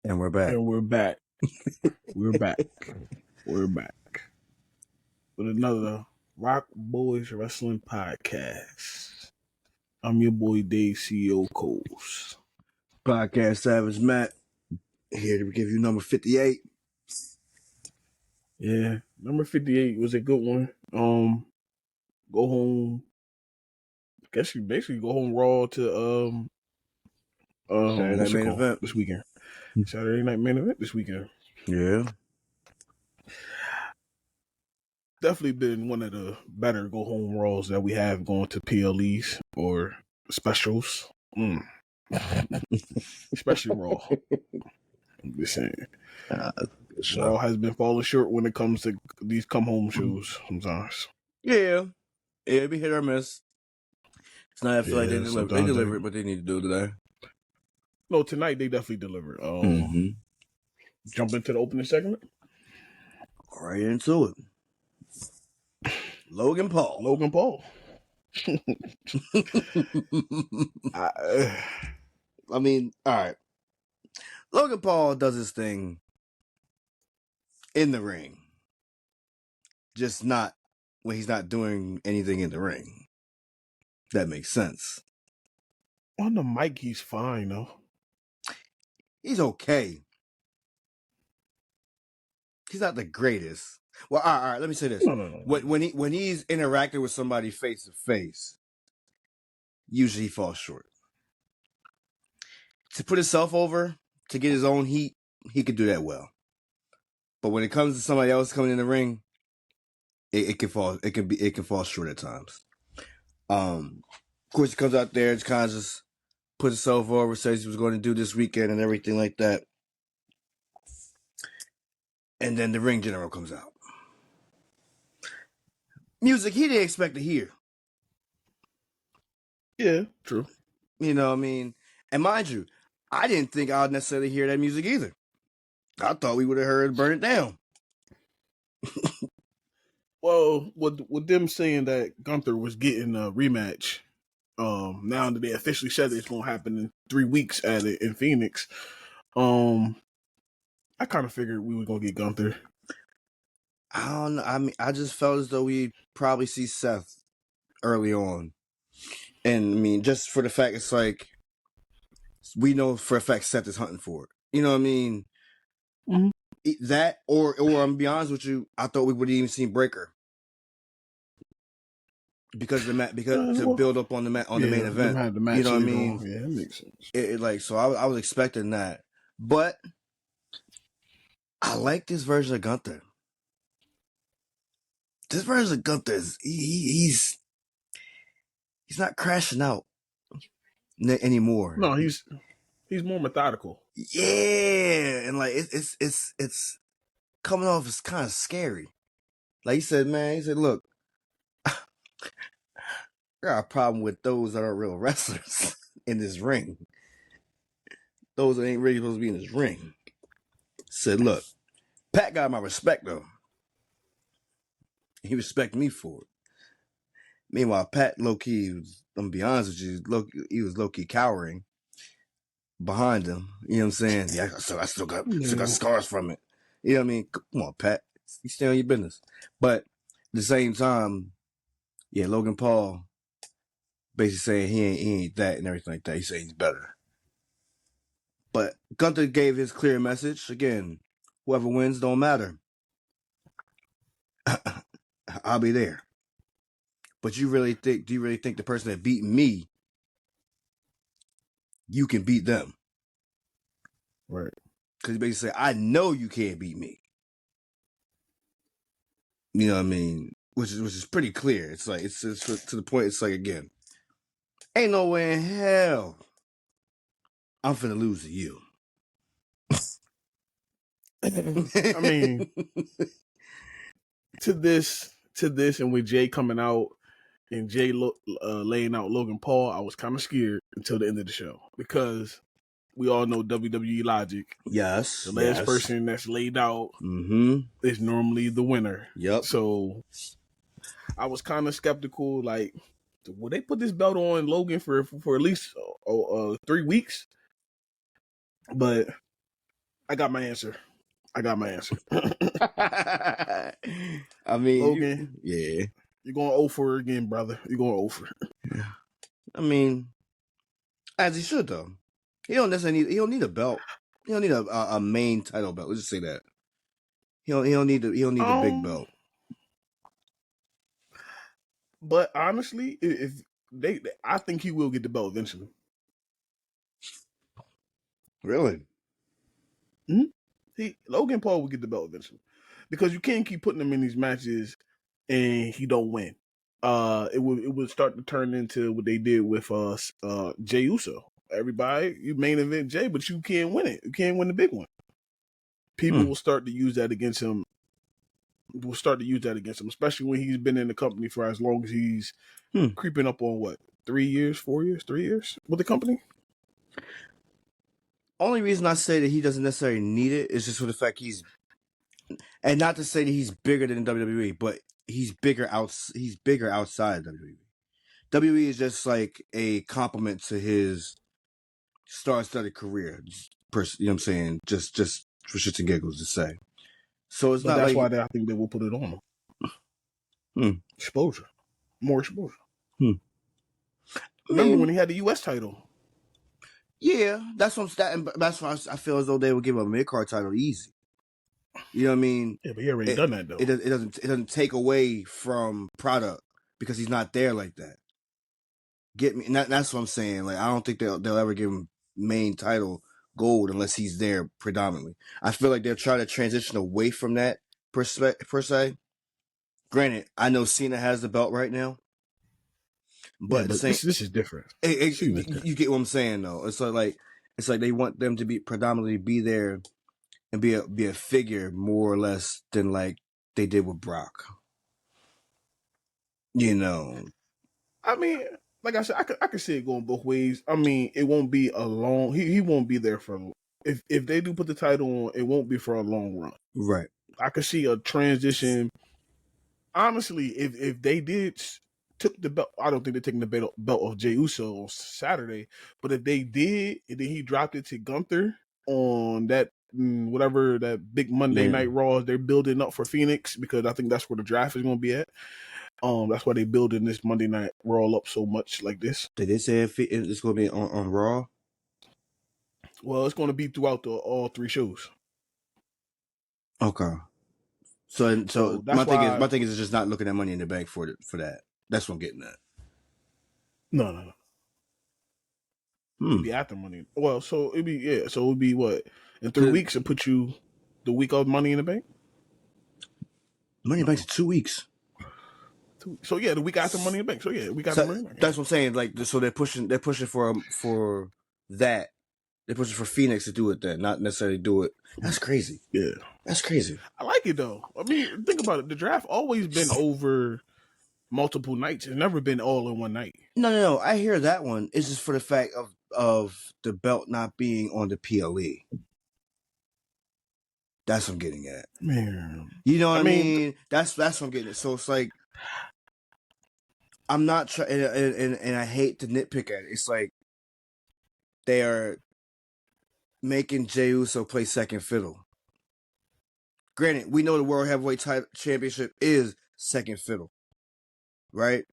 And we're back. And we're back. We're back. We're back with another Rock Boys Wrestling Podcast. I'm your boy Dave, CEO Coles. Podcast Savage Matt here to give you number 58. Yeah, number 58 was a good one. Go home. I guess you basically go home raw to Saturday night main event this weekend. Saturday night main event this weekend. Yeah. Definitely been one of the better go home raws that we have going to PLEs or specials. Especially Raw. I'm just saying. Raw has been falling short when it comes to these come home shows sometimes. Yeah. It'd be hit or miss. Tonight I feel like they delivered what they need to do today. No, tonight they definitely delivered. Jump into the opening segment. Right into it. Logan Paul. I mean, all right. Logan Paul does his thing in the ring. Just not when he's not doing anything in the ring. That makes sense. On the mic, he's fine, though. He's okay. He's not the greatest. Well, all right. Let me say this. No. When he's interacting with somebody face to face, usually he falls short. To put himself over, to get his own heat, he could do that well. But when it comes to somebody else coming in the ring, it can fall. It can fall short at times. Of course, he comes out there and kind of just puts himself over, says he was going to do this weekend and everything like that. And then the ring general comes out. Music he didn't expect to hear. Yeah, true. You know what I mean? And mind you, I didn't think I would necessarily hear that music either. I thought we would have heard Burn It Down. Well, with them saying that Gunther was getting a rematch, now that they officially said it's going to happen in 3 weeks in Phoenix, I kind of figured we were going to get Gunther. I don't know. I mean, I just felt as though we'd probably see Seth early on. And I mean, just for the fact it's like, we know for a fact Seth is hunting for it. You know what I mean? Mm-hmm. That, or I'm gonna be honest with you, I thought we would have even seen Breakker. Because to build up on the main event. Had the match, you know what I mean? Yeah, that makes sense. So I was expecting that. But I like this version of Gunther. This version of Gunther he's not crashing out anymore. No, he's more methodical. Yeah, and like it's coming off as kind of scary. Like he said, look, I got a problem with those that are real wrestlers in this ring. Those that ain't really supposed to be in this ring. Said, look, Pat got my respect though. He respected me for it. Meanwhile, Pat low-key, I'm gonna be honest with you, he was low-key cowering behind him. You know what I'm saying? Yeah, I still got scars from it. You know what I mean? Come on, Pat. You stay on your business. But at the same time, yeah, Logan Paul basically saying he ain't that and everything like that. He's saying he's better. But Gunther gave his clear message. Again, whoever wins don't matter. I'll be there. But do you really think the person that beat me, you can beat them? Right. Because he basically said, I know you can't beat me. You know what I mean? Which is pretty clear. It's like, it's to the point, it's like, again, ain't no way in hell I'm finna lose to you. I mean, to this, and with Jay coming out and Jay laying out Logan Paul, I was kind of scared until the end of the show because we all know WWE logic. Yes. The last person that's laid out is normally the winner. Yep. So I was kind of skeptical. Like, will they put this belt on Logan for at least 3 weeks? But I got my answer. I mean, Logan, yeah. you're going 0 for again, brother. You're going 0 for. I mean, as he should though. He don't necessarily need. He don't need a belt. He don't need a main title belt. Let's just say that. He don't need the big belt. But honestly, if I think he will get the belt eventually. Really? Logan Paul will get the belt eventually, because you can't keep putting him in these matches and he don't win. It would start to turn into what they did with Jey Uso. Everybody, you main event Jey, but you can't win it. You can't win the big one. People will start to use that against him. Especially when he's been in the company for as long as he's creeping up on what, 3 years, 4 years, 3 years with the company. Only reason I say that he doesn't necessarily need it is just for the fact and not to say that he's bigger than WWE, but he's bigger outside WWE. WWE is just like a compliment to his star-studded career. You know what I'm saying? Just for shits and giggles to say. So it's But not that's like why I think they will put it on him. Exposure. More exposure. Remember when he had the U.S. title? Yeah, that's why I feel as though they would give him a mid-card title easy. You know what I mean? Yeah, but he already done that though. It doesn't take away from product because he's not there like that. Get me? That's what I'm saying. Like I don't think they'll ever give him main title gold unless he's there predominantly. I feel like they're trying to transition away from that per se. Granted, I know Cena has the belt right now, but, this is different. You get what I'm saying though. It's like they want them to be predominantly be there and be a figure more or less than like they did with Brock. You know. I mean, like I said, I could see it going both ways. I mean, it won't be a long. He won't be there for. If they do put the title on, it won't be for a long run. Right. I could see a transition. Honestly, if they took the belt, I don't think they're taking the belt of Jey Uso on Saturday. But if they did, and then he dropped it to Gunther on that whatever that big Monday Night Raw they're building up for Phoenix, because I think that's where the draft is going to be at. That's why they building this Monday Night Raw up so much like this. Did they say it's going to be on Raw? Well, it's going to be throughout all 3 shows. Okay. So that's my thing is it's just not looking at Money in the Bank for that. That's what I'm getting at. No. It'd be after Money. Well, so it'd be what, in 3 weeks and put you the week of Money in the Bank. Money in the Bank's in 2 weeks. So yeah, the week after Money in the Bank. So yeah, we got Money in the Bank. That's what I'm saying. Like, so they're pushing for that. They're pushing for Phoenix to do it then, not necessarily do it. That's crazy. Yeah, that's crazy. I like it though. I mean, think about it. The draft always been over multiple nights. It's never been all in one night. No. I hear that one. It's just for the fact of the belt not being on the PLE. That's what I'm getting at. Man, you know what I mean? That's what I'm getting at. So it's like, I'm not trying, and I hate to nitpick at it. It's like they are making Jey Uso play second fiddle. Granted, we know the World Heavyweight Championship is second fiddle, right?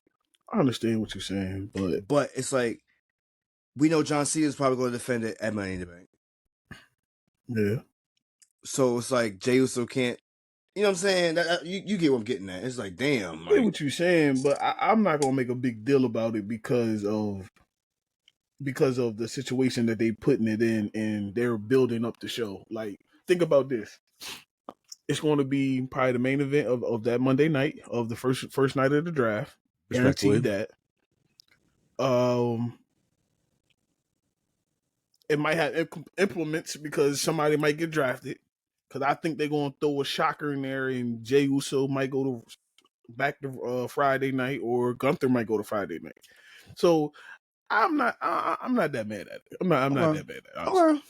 I understand what you're saying, but it's like we know John Cena is probably going to defend it at Money in the Bank. Yeah. So it's like Jey Uso can't. You know what I'm saying? You get what I'm getting at. It's like, damn. I get what you're saying, but I'm not gonna make a big deal about it because of the situation that they putting it in, and they're building up the show. Like, think about this. It's going to be probably the main event of that Monday night of the first night of the draft. Guaranteed that. It might have implements because somebody might get drafted. Because I think they're going to throw a shocker in there, and Jey Uso might go back to Friday night, or Gunther might go to Friday night. So I'm not that mad at it. I'm not that bad at it.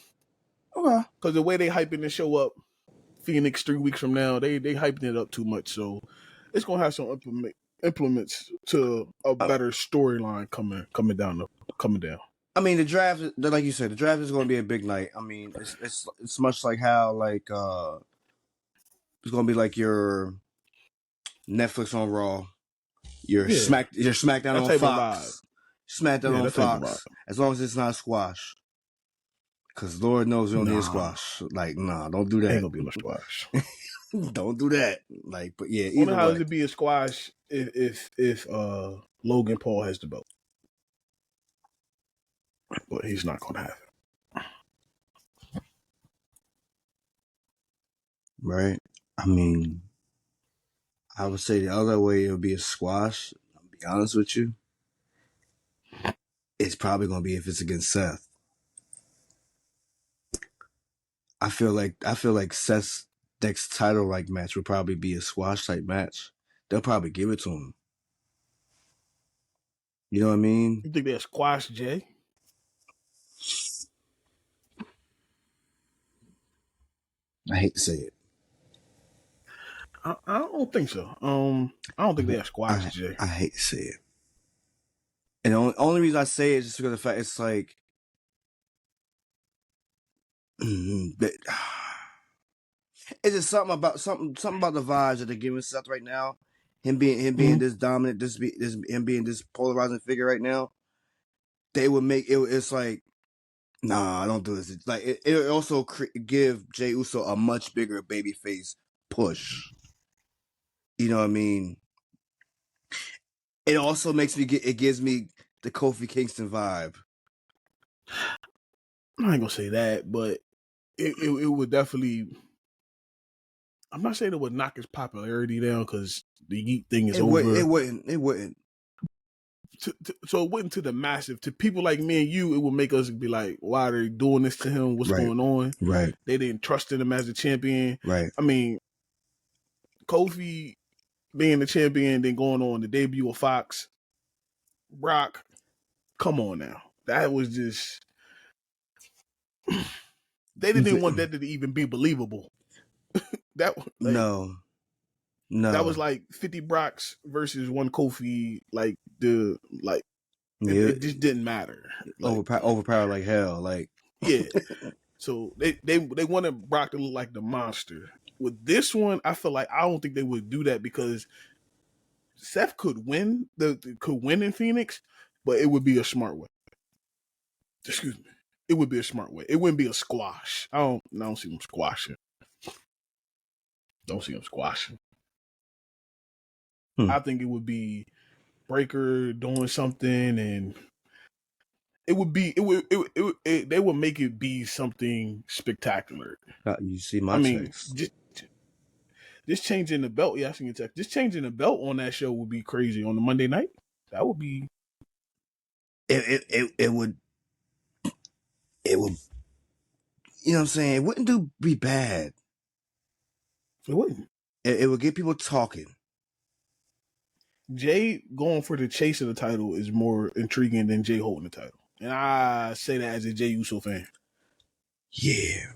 Okay. Because the way they hyping the show up, Phoenix 3 weeks from now, they hyping it up too much. So it's gonna have some implements to a better storyline coming down. I mean, the draft, like you said, the draft is going to be a big night. I mean, it's much like how like it's going to be like your Netflix on Raw, your Yeah, SmackDown that on type of vibe. Fox, SmackDown Yeah, on that type of vibe. Fox. As long as it's not squash, because Lord knows we don't need a Nah, squash. Like, nah, don't do ain't that. gonna be no squash. Don't do that. Like, but yeah, Wonder either how way. does it be a squash if Logan Paul has the belt, but he's not gonna have it. Right? I mean, I would say the other way it would be a squash. I'll be honest with you. It's probably going to be if it's against Seth. I feel like Seth's next title like match would probably be a squash type match. They'll probably give it to him. You know what I mean? You think they'll squash Jey? I hate to say it. I don't think so. I don't think they'll squash Jey. I hate to say it. And the only reason I say it is just because of the fact it's like it's just something about the vibes that they're giving Seth right now. Him being this dominant, him being this polarizing figure right now. They would make it. It's like, nah, I don't do this. It's like it also give Jey Uso a much bigger babyface push. You know what I mean? It also makes me it gives me the Kofi Kingston vibe. I ain't gonna say that, but it would definitely. I'm not saying it would knock his popularity down because the Yeet thing is over. It wouldn't. So it wouldn't to the massive. To people like me and you, it would make us be like, why are they doing this to him? What's going on? Right. They didn't trust in him as a champion. Right. I mean, Kofi being the champion, then going on the debut of Fox, Brock, come on now. That was just... They didn't want that to even be believable. No. That was like 50 Brocks versus one Kofi. It just didn't matter. Overpowered like hell. Like, yeah. So they wanted Brock to look like the monster. With this one, I feel like I don't think they would do that because Seth could win in Phoenix, but it would be a smart way. Excuse me. It would be a smart way. It wouldn't be a squash. I don't see them squashing. Don't see them squashing. I think it would be Breakker doing something, and they would make it be something spectacular. You see my text. Just changing the belt. Yeah, I seen your text. Just changing the belt on that show would be crazy on the Monday night. That would be. It would. You know what I'm saying? It wouldn't be bad. It wouldn't. It would get people talking. Jey going for the chase of the title is more intriguing than Jey holding the title. And I say that as a Jey Uso fan. Yeah.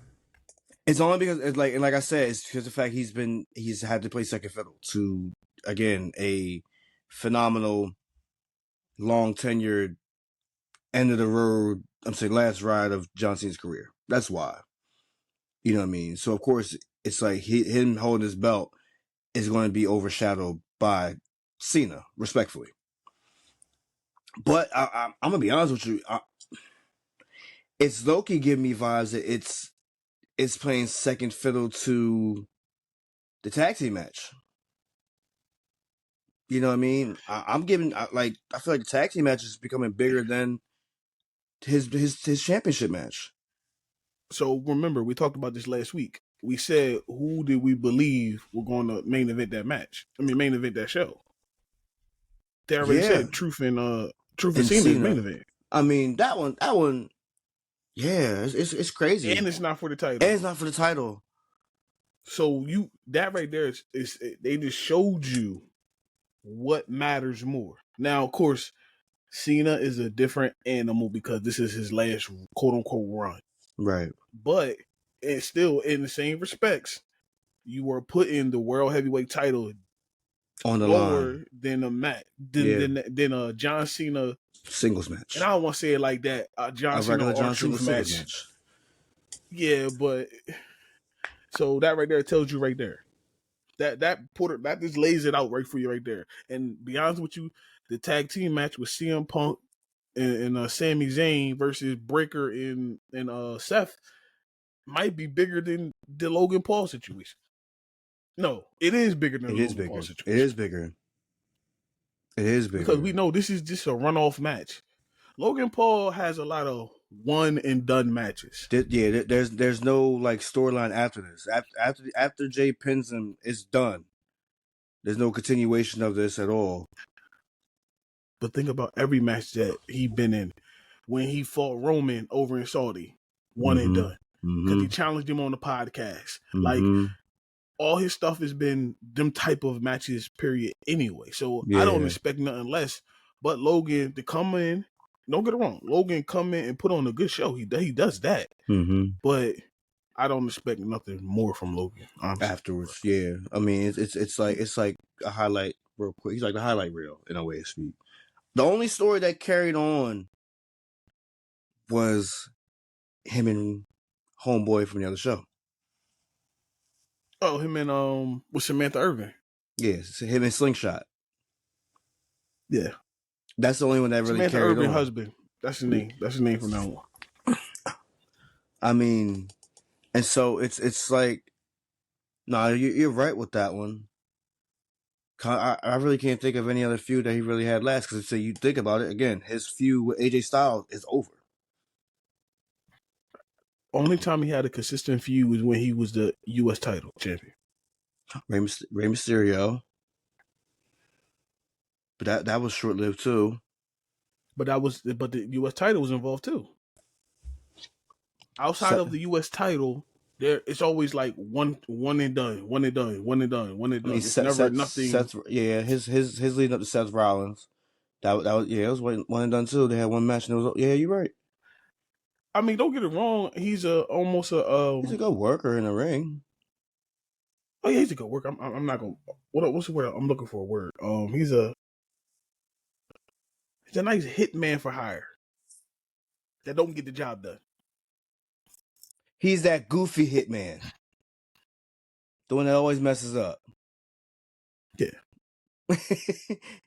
It's only because it's like I said, it's because of the fact he's had to play second fiddle to, again, a phenomenal, long tenured, end of the road, last ride of John Cena's career. That's why. You know what I mean? So of course it's like him holding his belt is going to be overshadowed by Cena, respectfully. But I'm gonna be honest with you, it's low-key giving me vibes that it's playing second fiddle to the tag team match. You know what I mean? I feel like the tag team match is becoming bigger than his championship match. So remember, we talked about this last week. We said, who did we believe were going to main event that match? Main event that show. They already said Truth and Cena's main event. I mean, that one, yeah, it's crazy. And it's not for the title. So that right there is they just showed you what matters more. Now, of course, Cena is a different animal because this is his last quote unquote run. Right. But it's still in the same respects, you were putting the world heavyweight title on the lower line than a John Cena Singles match. And I don't want to say it like that. John Cena regular or John R-Truth Cena match. singles match. Yeah, but so that right there tells you right there. That just lays it out right for you right there. And be honest with you, the tag team match with CM Punk and Sami Zayn versus Breakker and Seth might be bigger than the Logan Paul situation. No, it is bigger than the Logan Paul situation. It is bigger. It is bigger. Because we know this is just a runoff match. Logan Paul has a lot of one and done matches. There's no like storyline after this. After Jay pins him, it's done. There's no continuation of this at all. But think about every match that he been in. When he fought Roman over in Saudi, one and done. Because he challenged him on the podcast. Like, all his stuff has been them type of matches, period, anyway. So I don't expect nothing less. But Logan to come in, don't get it wrong, Logan come in and put on a good show. He does that. But I don't expect nothing more from Logan, honestly. Afterwards, yeah. I mean, it's like a highlight real quick. He's like the highlight reel in a way to speak. The only story that carried on was him and homeboy from the other show. Oh, him and with Samantha Irvin. Yes, him and Slingshot. Yeah, that's the only one that really Samantha carried Irvin on. Husband. That's his name. That's his name from now on. I mean, and so it's like, no, you're right with that one. I really can't think of any other feud that he really had last. Because you think about it again, his feud with AJ Styles is over. Only time he had a consistent feud was when he was the U.S. title champion. Rey Mysterio. But that was short lived too. But the U.S. title was involved too. Outside of the U.S. title, it's always like one and done. It's never nothing. His leading up to Seth Rollins. That was it was one and done too. They had one match and it was you're right. I mean, don't get it wrong. He's almost a he's a good worker in the ring. Oh yeah, he's a good worker. I'm not gonna. What's the word? I'm looking for a word. He's a nice hitman for hire that don't get the job done. He's that goofy hitman, the one that always messes up. Yeah,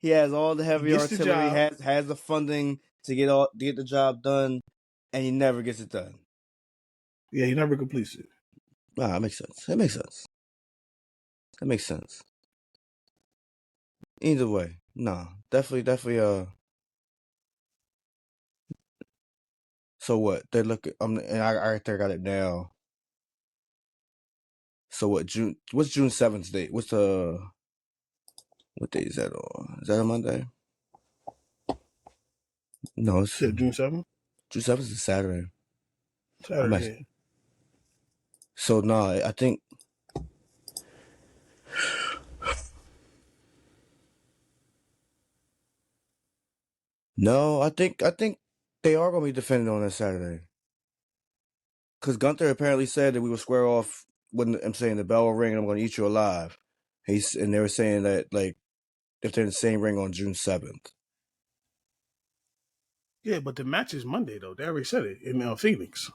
he has all the heavy artillery, has the funding to get the job done, and he never gets it done. Yeah, he never completes it. Wow, that makes sense. That makes sense. Either way, no, definitely. So what? They're looking. And I got it now. So what? June? What's June 7th date? What day is that on? Is that a Monday? No, it's June 7th. June 7th is Saturday. Saturday. So no, I think. No, I think they are going to be defending on that Saturday. Because Gunther apparently said that we will square off when I'm saying the bell will ring and I'm going to eat you alive. And they were saying that like if they're in the same ring on June 7th. Yeah, but the match is Monday though. They already said it in Phoenix.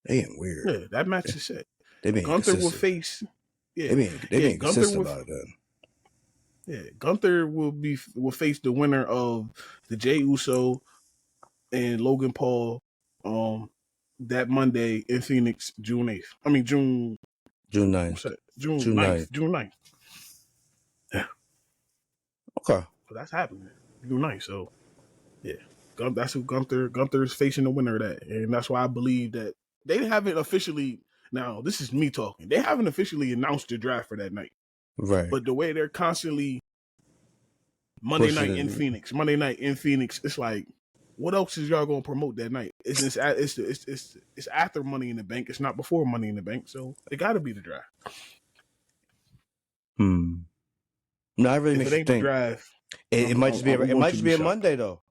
They ain't weird. Yeah, that match is set. Gunther will face. Yeah, they being consistent about it then. Yeah, Gunther will face the winner of the Jey Uso and Logan Paul that Monday in Phoenix, June 8th. I mean June 9th. June 9th. June 9th. Yeah. Okay. So that's happening. June 9th. So yeah. That's who Gunther's facing the winner of that. And that's why I believe that they haven't officially, now this is me talking, they haven't officially announced the draft for that night. Right. But the way they're constantly Monday night in Phoenix, it's like, what else is y'all gonna promote that night? It's after Money in the Bank. It's not before Money in the Bank, so it got to be the draft. No, I really makes you think. Draft, it might just be a Monday though.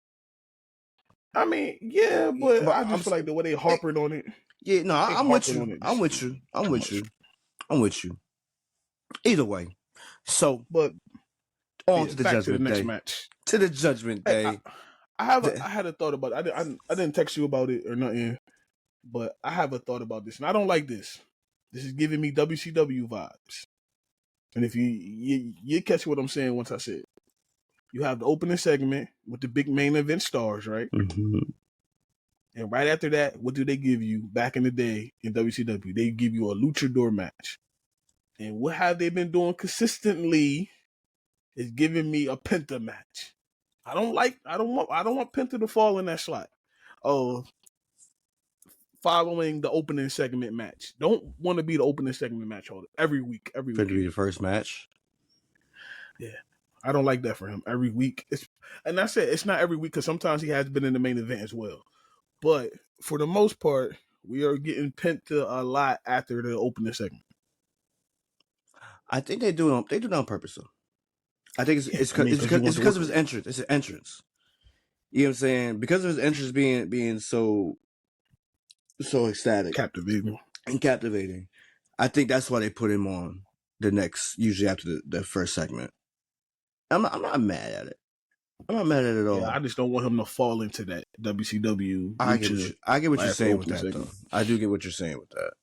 I mean, yeah, but I just feel like the way they harping on it. Yeah, no, I'm with you. Either way, so but On to the back Judgment to the next Day. match. To the Judgment Day. I had a thought about it. I didn't text you about it or nothing, but I have a thought about this, and I don't like this. This is giving me WCW vibes. And if you catch what I'm saying once I say it. You have the opening segment with the big main event stars, right? Mm-hmm. And right after that, what do they give you back in the day in WCW? They give you a luchador match. And what have they been doing consistently is giving me a Penta match. I don't want Penta to fall in that slot. Oh, following the opening segment match. Don't want to be the opening segment match holder every week. For to be the first match. Yeah. I don't like that for him every week. And I said it's not every week because sometimes he has been in the main event as well. But for the most part, we are getting Penta a lot after the opening segment. I think they do it on purpose though. I think it's because of his entrance. It's an entrance. You know what I'm saying? Because of his entrance being so ecstatic, captivating, and captivating. I think that's why they put him on the next, usually after the first segment. I'm not mad at it. I'm not mad at it at all. Yeah, I just don't want him to fall into that WCW. I get what you're saying with that segment. Though. I do get what you're saying with that.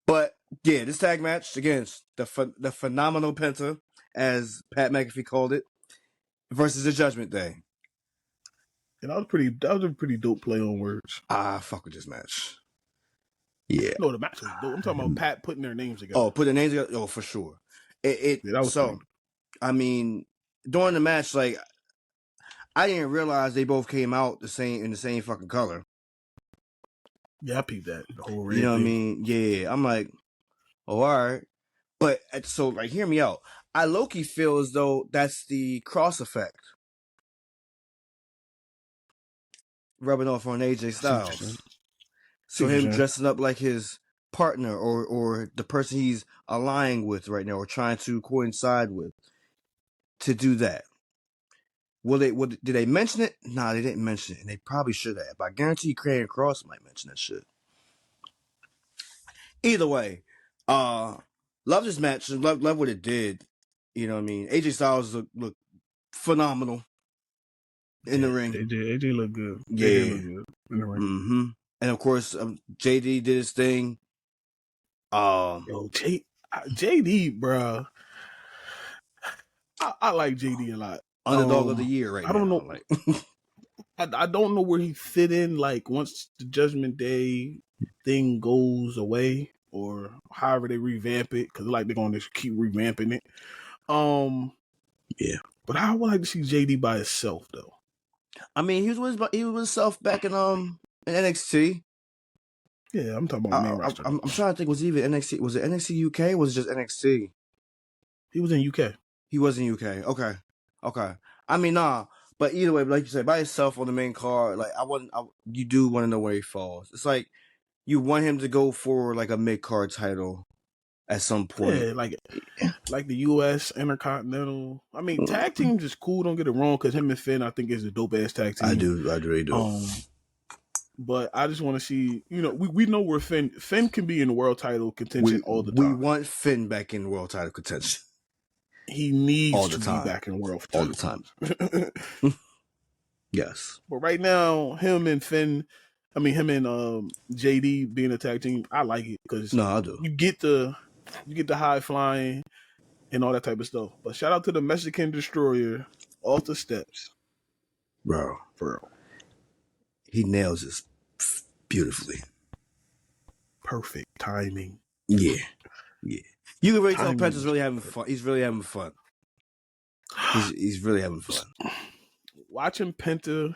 But yeah, this tag match against the phenomenal Penta, as Pat McAfee called it, versus the Judgment Day. And that was a pretty dope play on words. Fuck with this match. Yeah. No, the match was dope. I'm talking about Pat putting their names together. Oh, put their names together? Oh, for sure. That was so. I mean, during the match, like, I didn't realize they both came out in the same fucking color. Yeah, I peeped that. The whole red you know thing. What I mean? Yeah. I'm like, oh, all right. But so, like, hear me out. I low-key feel as though that's the Kross effect rubbing off on AJ Styles. So him dressing up like his partner or the person he's aligning with right now or trying to coincide with to do that. Did they mention it? Nah, they didn't mention it, and they probably should have. But I guarantee Karrion Kross might mention that shit. Either way, love this match. Love what it did. You know what I mean? AJ Styles look phenomenal in the ring. AJ looked good. Yeah, AJ looked good in the ring. Mm-hmm. And of course, JD did his thing. Yo, JD, bro. I like JD a lot. Underdog of the year, right now. I don't know. Like, I don't know where he fit in. Like once the Judgment Day thing goes away, or however they revamp it, because like they're going to keep revamping it. Yeah. But I would like to see JD by himself, though. I mean, he was with himself back in NXT. Yeah, I'm talking about main roster. I'm trying to think. Was he even NXT? Was it NXT UK? Or was it just NXT? He was in UK. He was in UK. Okay. I mean, nah. But either way, like you said, by himself on the main card, like you do want to know where he falls. It's like you want him to go for like a mid card title at some point. Yeah, like the US Intercontinental. I mean, tag teams is cool. Don't get it wrong, because him and Finn, I think, is a dope ass tag team. I really do. But I just want to see. You know, we know where Finn can be in the world title contention all the time. We want Finn back in world title contention. He needs to be back in world title all the time. Yes. But right now, him and JD being a tag team, I like it because I do. You get the high flying and all that type of stuff. But shout out to the Mexican Destroyer off the steps, bro. He nails this beautifully. Perfect timing. Yeah. You can really tell Penta's really having fun. He's really having fun. He's really having fun. Watching Penta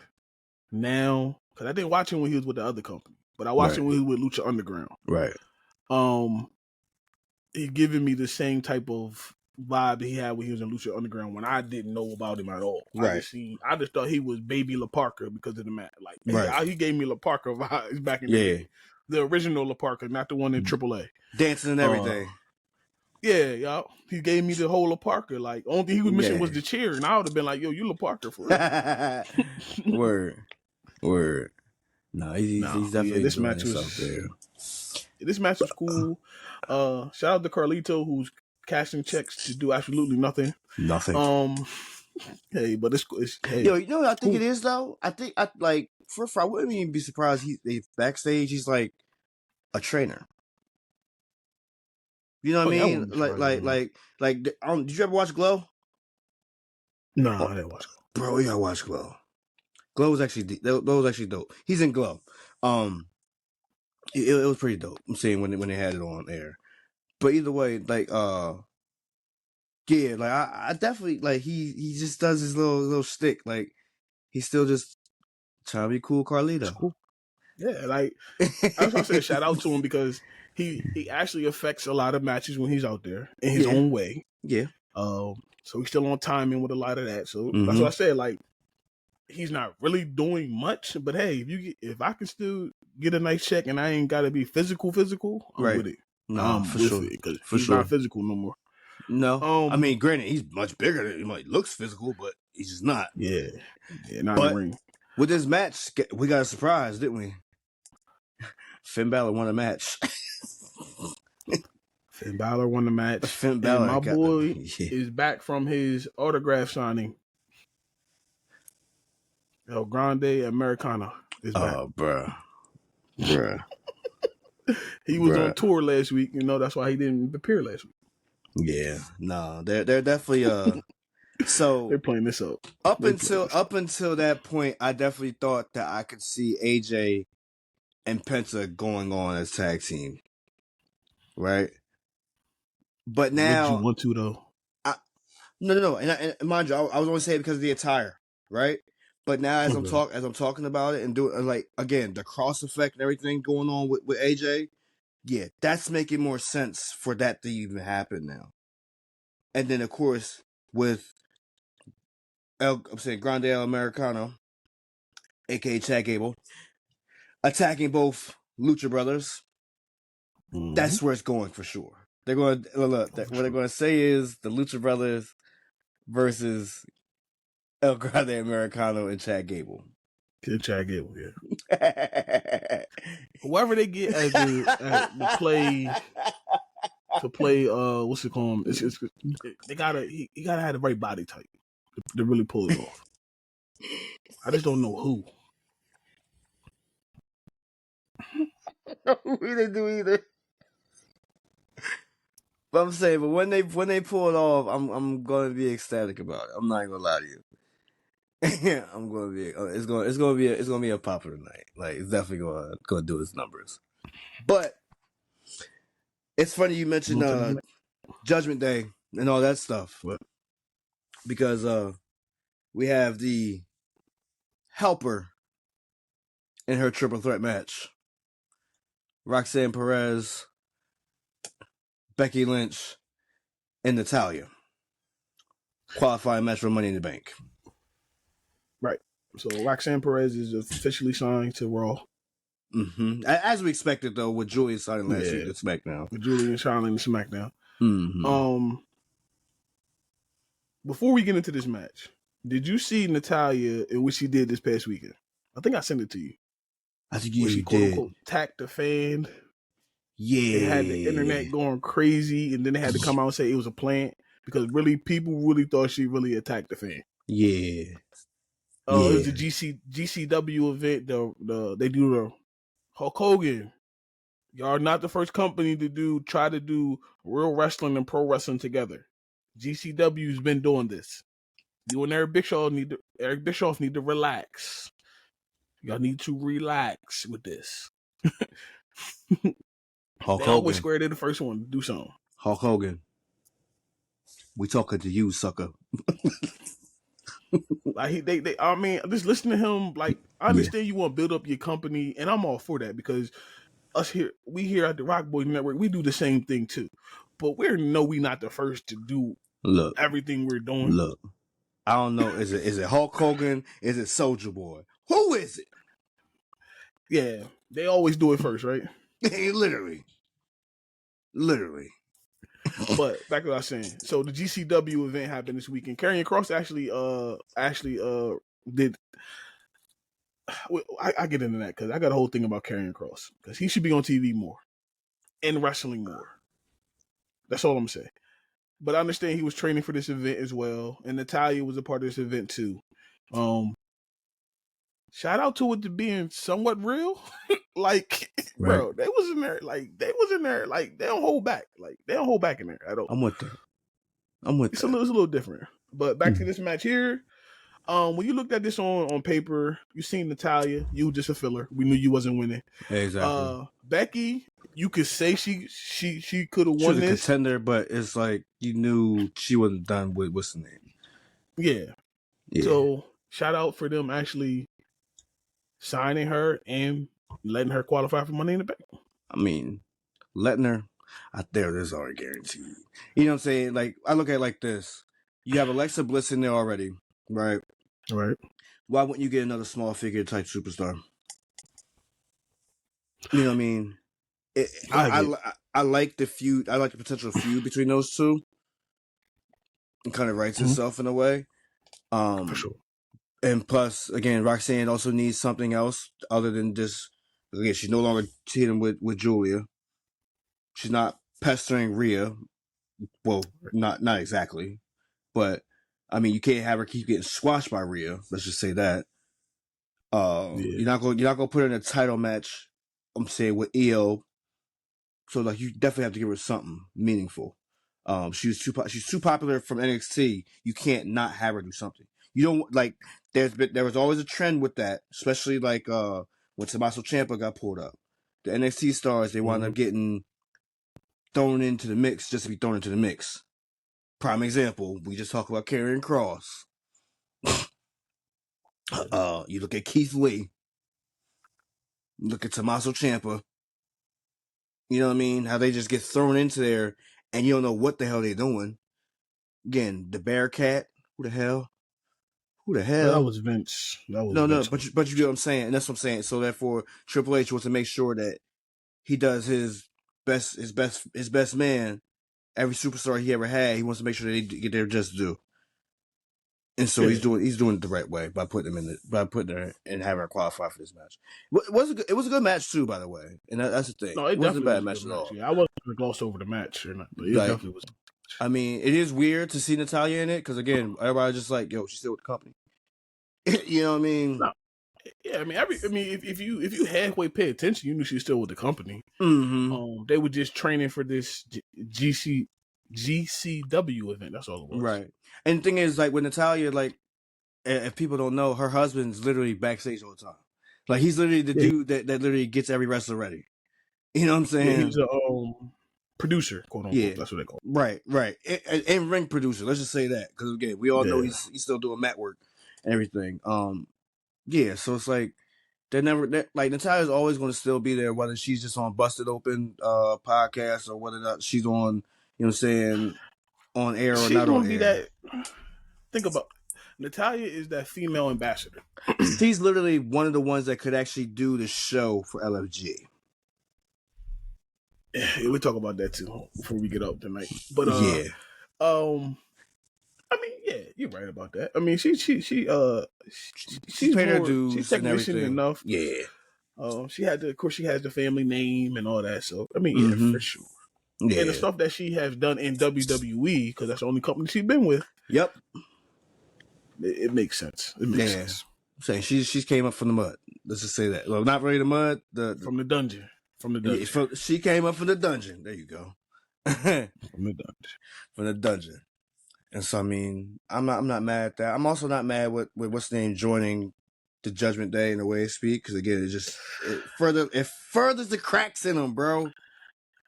now, because I didn't watch him when he was with the other company, but I watched him when he was with Lucha Underground. Right. He giving me the same type of vibe that he had when he was in Lucha Underground when I didn't know about him at all. Right. I just thought he was Baby La Parker because of the match. Like, he gave me La Parker vibes back in the day. The original La Parker, not the one in AAA. Dancing and everything. Yeah, y'all. He gave me the whole La Parker. Like, only thing he was missing was the cheer, and I would have been like, "Yo, you La Parker for real." Word. No, he's definitely this match was there. This match was cool. Shout out to Carlito, who's cashing checks to do absolutely nothing. Nothing. Hey, but it's hey. Yo, you know what I think Cool. it is though? I think I wouldn't even be surprised if backstage he's like a trainer. You know what I Yeah, I mean? wouldn't be surprised. Did you ever watch Glow? No, Oh, I didn't watch it. bro, you gotta watch Glow. Glow was actually that was actually dope. He's in Glow. It was pretty dope. I'm saying when they had it on air. But either way, yeah, like I definitely like he just does his little shtick. Like he's still just trying to be cool, It's Carlito. cool. Yeah, like that's why I said shout out to him because he actually affects a lot of matches when he's out there in his own way. Yeah. So he's still on timing with a lot of that. So that's Mm-hmm. what I said. Like he's not really doing much, but hey, if I can still get a nice check and I ain't got to be physical, I'm Right. with it. No, for sure. Because For he's sure. not physical no more. No, I mean, granted, he's much bigger than he looks physical, but he's just not. Yeah, not but in the ring. With this match, we got a surprise, didn't we? Finn Balor won a match. Finn Balor won the match. Finn Balor, and my boy is back from his autograph signing. El Grande Americana is back. Oh, bruh. He was on tour last week. You know, that's why he didn't appear last week. Yeah, no, they're definitely So they're playing this up. Up until that point, I definitely thought that I could see AJ and Penta going on as tag team, right? But now, would you want to though? No. And mind you, I was only saying it because of the attire, right? But now, as I'm talking about it and doing like again the cross effect and everything going on with AJ, yeah, that's making more sense for that to even happen now. And then of course with I'm saying Grande El Americano, aka Chad Gable, attacking both Lucha Brothers. Mm-hmm. That's where it's going for sure. They're going to look. What they're going to say is the Lucha Brothers versus El Grande Americano and Chad Gable. Chad Gable, yeah. Whoever they get as the play to play, what's it called? They gotta he gotta have the right body type to really pull it off. I just don't know who. Who they do either. But I'm saying, but when they pull it off, I'm gonna be ecstatic about it. I'm not gonna lie to you. I'm gonna be. It's gonna be a popular night. Like it's definitely gonna do its numbers. But it's funny you mentioned Judgment Day and all that stuff. What? Because we have the helper in her triple threat match. Roxanne Perez, Becky Lynch, and Natalia. Qualifying match for Money in the Bank. Right. So Roxanne Perez is officially signed to Raw. Mm-hmm. As we expected, though, with Julia signing last week to SmackDown. With Julia signing to SmackDown. Mm-hmm. Before we get into this match, did you see Natalia and what she did this past weekend? I think I sent it to you. I think you she quote unquote tacked the fan. Yeah. It had the internet going crazy, and then they had to come out and say it was a plant because really people really thought she really attacked the fan. Yeah. It was a GCW event. They do the Hulk Hogan. Y'all are not the first company to try to do real wrestling and pro wrestling together. GCW's been doing this. You and Eric Bischoff need to relax. Y'all need to relax with this. Hulk They Hogan. always square. They're the first one to do something. Hulk Hogan. We talking to you, sucker. Like I mean, just listen to him. Like I understand you want to build up your company, and I'm all for that because we here at the Rock Boys Network, we do the same thing too. But we're not the first to do everything we're doing. Look, I don't know. Is it Hulk Hogan? Is it Soulja Boy? Who is it? Yeah, they always do it first, right? Literally. But back to what I was saying. So the GCW event happened this weekend. Karrion Kross actually did. I get into that because I got a whole thing about Karrion Kross because he should be on TV more and wrestling more. That's all I'm saying. but I understand he was training for this event as well, and Natalia was a part of this event too. Shout out to it to being somewhat real. Like, Right. bro, they was in there. Like, they don't hold back. Like, they don't hold back in there at all. I'm with that. It's a little different. But back to this match here. When you looked at this on paper, you seen Natalia. You were just a filler. We knew you wasn't winning. Exactly. Becky, you could say she could have won She was a this contender, but it's like you knew she wasn't done with what's the name. Yeah. So shout out for them actually signing her and letting her qualify for Money in the Bank. I mean, letting her out there's already guaranteed. You know what I'm saying? Like, I look at it like this. You have Alexa Bliss in there already, right? Right. Why wouldn't you get another small figure type superstar? You know what I mean? I like the feud. I like the potential feud between those two. It kind of writes itself in a way. For sure. And plus, again, Roxanne also needs something else other than just. Again, she's no longer cheating with Julia. She's not pestering Rhea. Well, not exactly, but I mean, you can't have her keep getting squashed by Rhea. Let's just say that. You're not gonna put her in a title match. I'm saying with EO. So like, you definitely have to give her something meaningful. She's too popular from NXT. You can't not have her do something. You don't like. There was always a trend with that, especially like when Tommaso Ciampa got pulled up. The NXT stars, they wound up getting thrown into the mix just to be thrown into the mix. Prime example, we just talked about Karrion Kross. You look at Keith Lee. Look at Tommaso Ciampa. You know what I mean? How they just get thrown into there and you don't know what the hell they're doing. Again, the Bearcat. Who the hell? That was Vince. No, but you get what I'm saying, and that's what I'm saying. So therefore, Triple H wants to make sure that he does his best man. Every superstar he ever had, he wants to make sure that they get their just due. And so he's doing it the right way by putting her and having her qualify for this match. It was a good match too, by the way, and that's the thing. No, it wasn't definitely a bad match at all. Yeah, I wasn't going to gloss over the match or not, but it definitely was. I mean, it is weird to see Natalia in it because again, everybody's just like, "Yo, she's still with the company." You know what I mean? No. Yeah, I mean, if you halfway pay attention, you knew she was still with the company. Mm-hmm. They were just training for this GCW event. That's all it was. Right. And the thing is, like with Natalia, like if people don't know, her husband's literally backstage all the time. Like he's literally the dude that literally gets every wrestler ready. You know what I'm saying? Yeah, he's a producer, quote unquote. Yeah, that's what they call it. Right. And ring producer. Let's just say that because again, we all know he's still doing mat work and everything. Yeah. So it's like like Natalia's always going to still be there, whether she's just on Busted Open podcast or whether or not she's on, you know what I'm saying, on air or not on air. Think about Natalia is that female ambassador. She's literally one of the ones that could actually do the show for LFG. Yeah, we'll talk about that too before we get up tonight. But I mean, yeah, you're right about that. I mean, she's paid her dues. She's technician enough. Yeah. She has the family name and all that. So I mean, yeah, for sure. Yeah. And the stuff that she has done in WWE, because that's the only company she's been with. Yep. It makes sense. It makes sense. I'm saying she's came up from the mud. Let's just say that. Well, not really the mud. From the dungeon. Yeah, she came up from the dungeon. There you go. From the dungeon. And so I mean, I'm not mad at that. I'm also not mad with what's the name joining the Judgment Day in the way to speak, because again, it furthers the cracks in them, bro.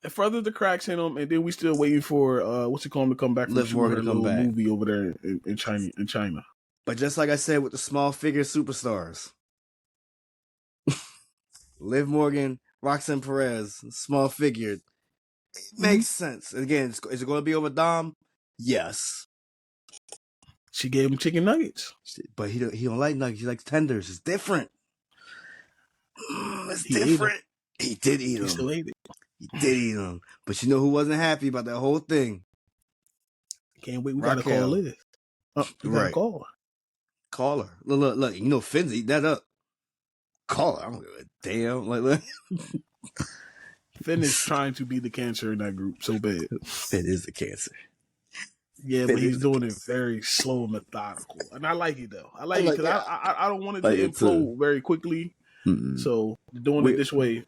It furthers the cracks in them, and then we still waiting for what's it called to come back from Liv Morgan to come back. Movie over there in China. But just like I said with the small figure superstars, Liv Morgan, Roxanne Perez, small figure, it makes sense. Again, is it going to be over Dom? Yes. She gave him chicken nuggets, but he don't like nuggets. He likes tenders. It's different. It's different. He did eat them. He still ate it. He did eat them. But you know who wasn't happy about that whole thing? Can't wait. We got to call Liz. Right. Call her. Call her. Look. You know Finn's eat that up. Call her. I don't give a damn. Like, Finn is trying to be the cancer in that group so bad. Finn is the cancer. Yeah, but he's doing it very slow and methodical, and I like it though. I like it because I don't want it to implode very quickly. Mm-hmm. So doing it this way,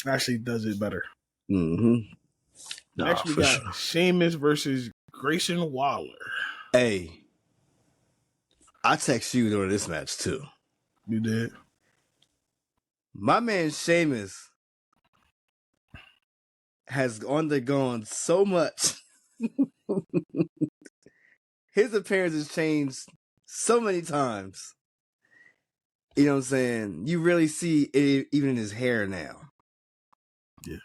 actually does it better. Mm-hmm. Next, we got Sheamus versus Grayson Waller. Hey, I text you during this match too. You did. My man Sheamus has undergone so much. His appearance has changed so many times. You know what I'm saying? You really see it even in his hair now. Yeah.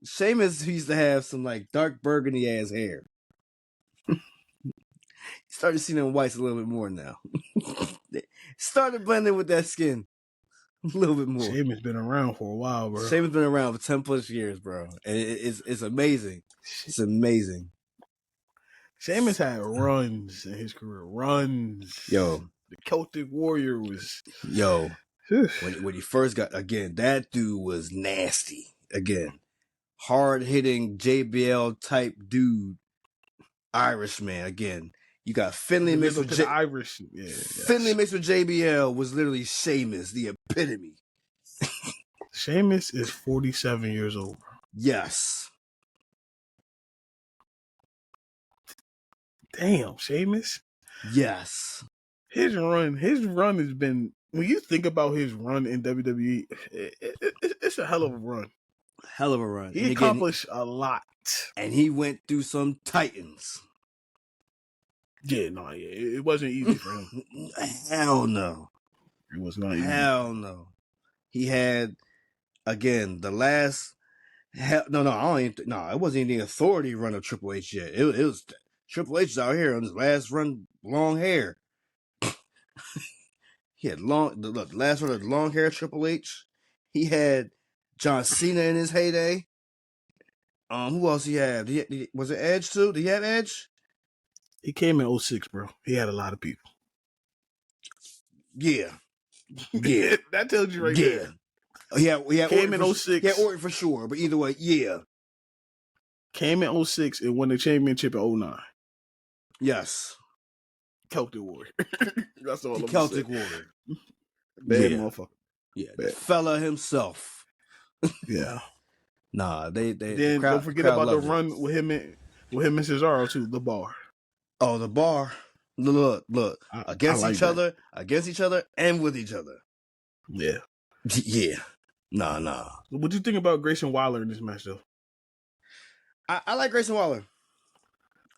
Sheamus used to have some like dark burgundy ass hair. Started seeing them whites a little bit more now. Started blending with that skin a little bit more. Sheamus been around for a while, bro. Sheamus been around for 10 plus years, bro. And it's amazing. It's amazing. Sheamus had runs in his career. Runs. Yo. The Celtic Warrior was... Yo. when he first got... Again, that dude was nasty. Again. Hard-hitting JBL type dude. Irishman. Again. You got Finley mixed with... Irish. Yeah, Finley mixed with JBL was literally Sheamus. The epitome. Sheamus is 47 years old. Yes. Damn, Sheamus. Yes. His run has been, when you think about his run in WWE, it's a hell of a run. Hell of a run. He accomplished a lot. And he went through some titans. Yeah, no, it wasn't easy for him. Hell no. It was not easy. Hell no. He had, again, the last... it wasn't even the authority run of Triple H yet. It was Triple H out here on his last run, long hair. He had the last run of long hair Triple H. He had John Cena in his heyday. Who else he had? Was it Edge too? Did he have Edge? He came in 06, bro. He had a lot of people. Yeah. Yeah. That tells you right there. He had came in 06. Yeah, Orton for sure. But either way, yeah. Came in 06 and won the championship in 09. Yes. Celtic Warrior. That's all I'm Celtic saying. Warrior. Bad motherfucker. Yeah. The fella himself. Yeah. Nah, then don't forget about the run with him and Cesaro too, the bar. Oh, the bar. Look. Against each other, and with each other. Yeah. Yeah. Nah. What do you think about Grayson Waller in this match, though? I like Grayson Waller.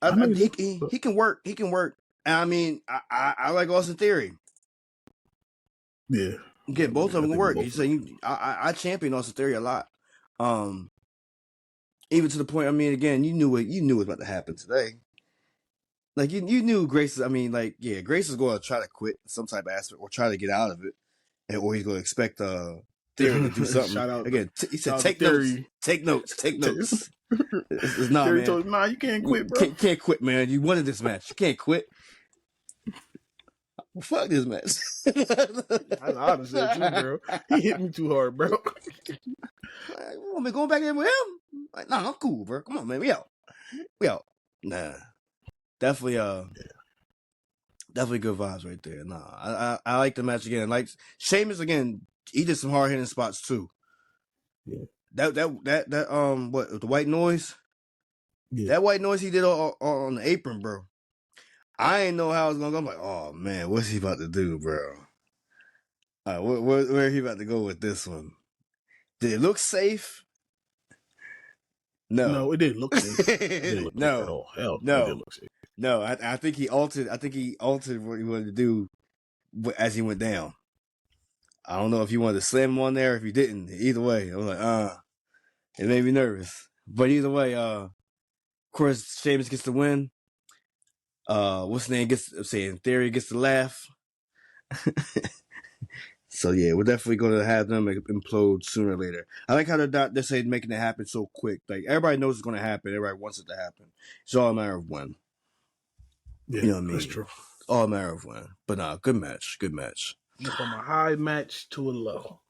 He can work. He can work. I mean, I like Austin Theory. Yeah. Again, both of them can work. I champion Austin Theory a lot. Even to the point, I mean, again, you knew it was about to happen today. Like you knew Grace. I mean, like, yeah, Grace is going to try to quit some type of aspect or try to get out of it, or he's going to expect Theory to do something. Shout out, again, he said, "Take notes. It's not, Theory man. told him, nah, you can't quit, bro. Can't quit, man. You wanted this match. You can't quit. Well, fuck this match." I honestly too, bro. He hit me too hard, bro. You want me going back in with him? Like, nah, I'm cool, bro. Come on, man. We out. Nah. Definitely good vibes right there. Nah, I like the match again. Like Sheamus again, he did some hard hitting spots too. Yeah. That what the white noise? Yeah. That white noise he did on the apron, bro. I ain't know how it was gonna go. I'm like, oh man, what's he about to do, bro? Where he about to go with this one? Did it look safe? No, it didn't look safe. It didn't look safe at all. Hell, no, it didn't look safe. No, I think he altered. I think he altered what he wanted to do as he went down. I don't know if he wanted to slam him on there, or if he didn't. Either way, I was like, it made me nervous. But either way, of course, Sheamus gets the win. What's his name in Theory gets the laugh. So yeah, we're definitely going to have them implode sooner or later. I like how they're saying making it happen so quick. Like everybody knows it's going to happen. Everybody wants it to happen. It's all a matter of when. Yeah, you know what I mean? That's true. All a matter of when. But nah, good match. From a high match to a low.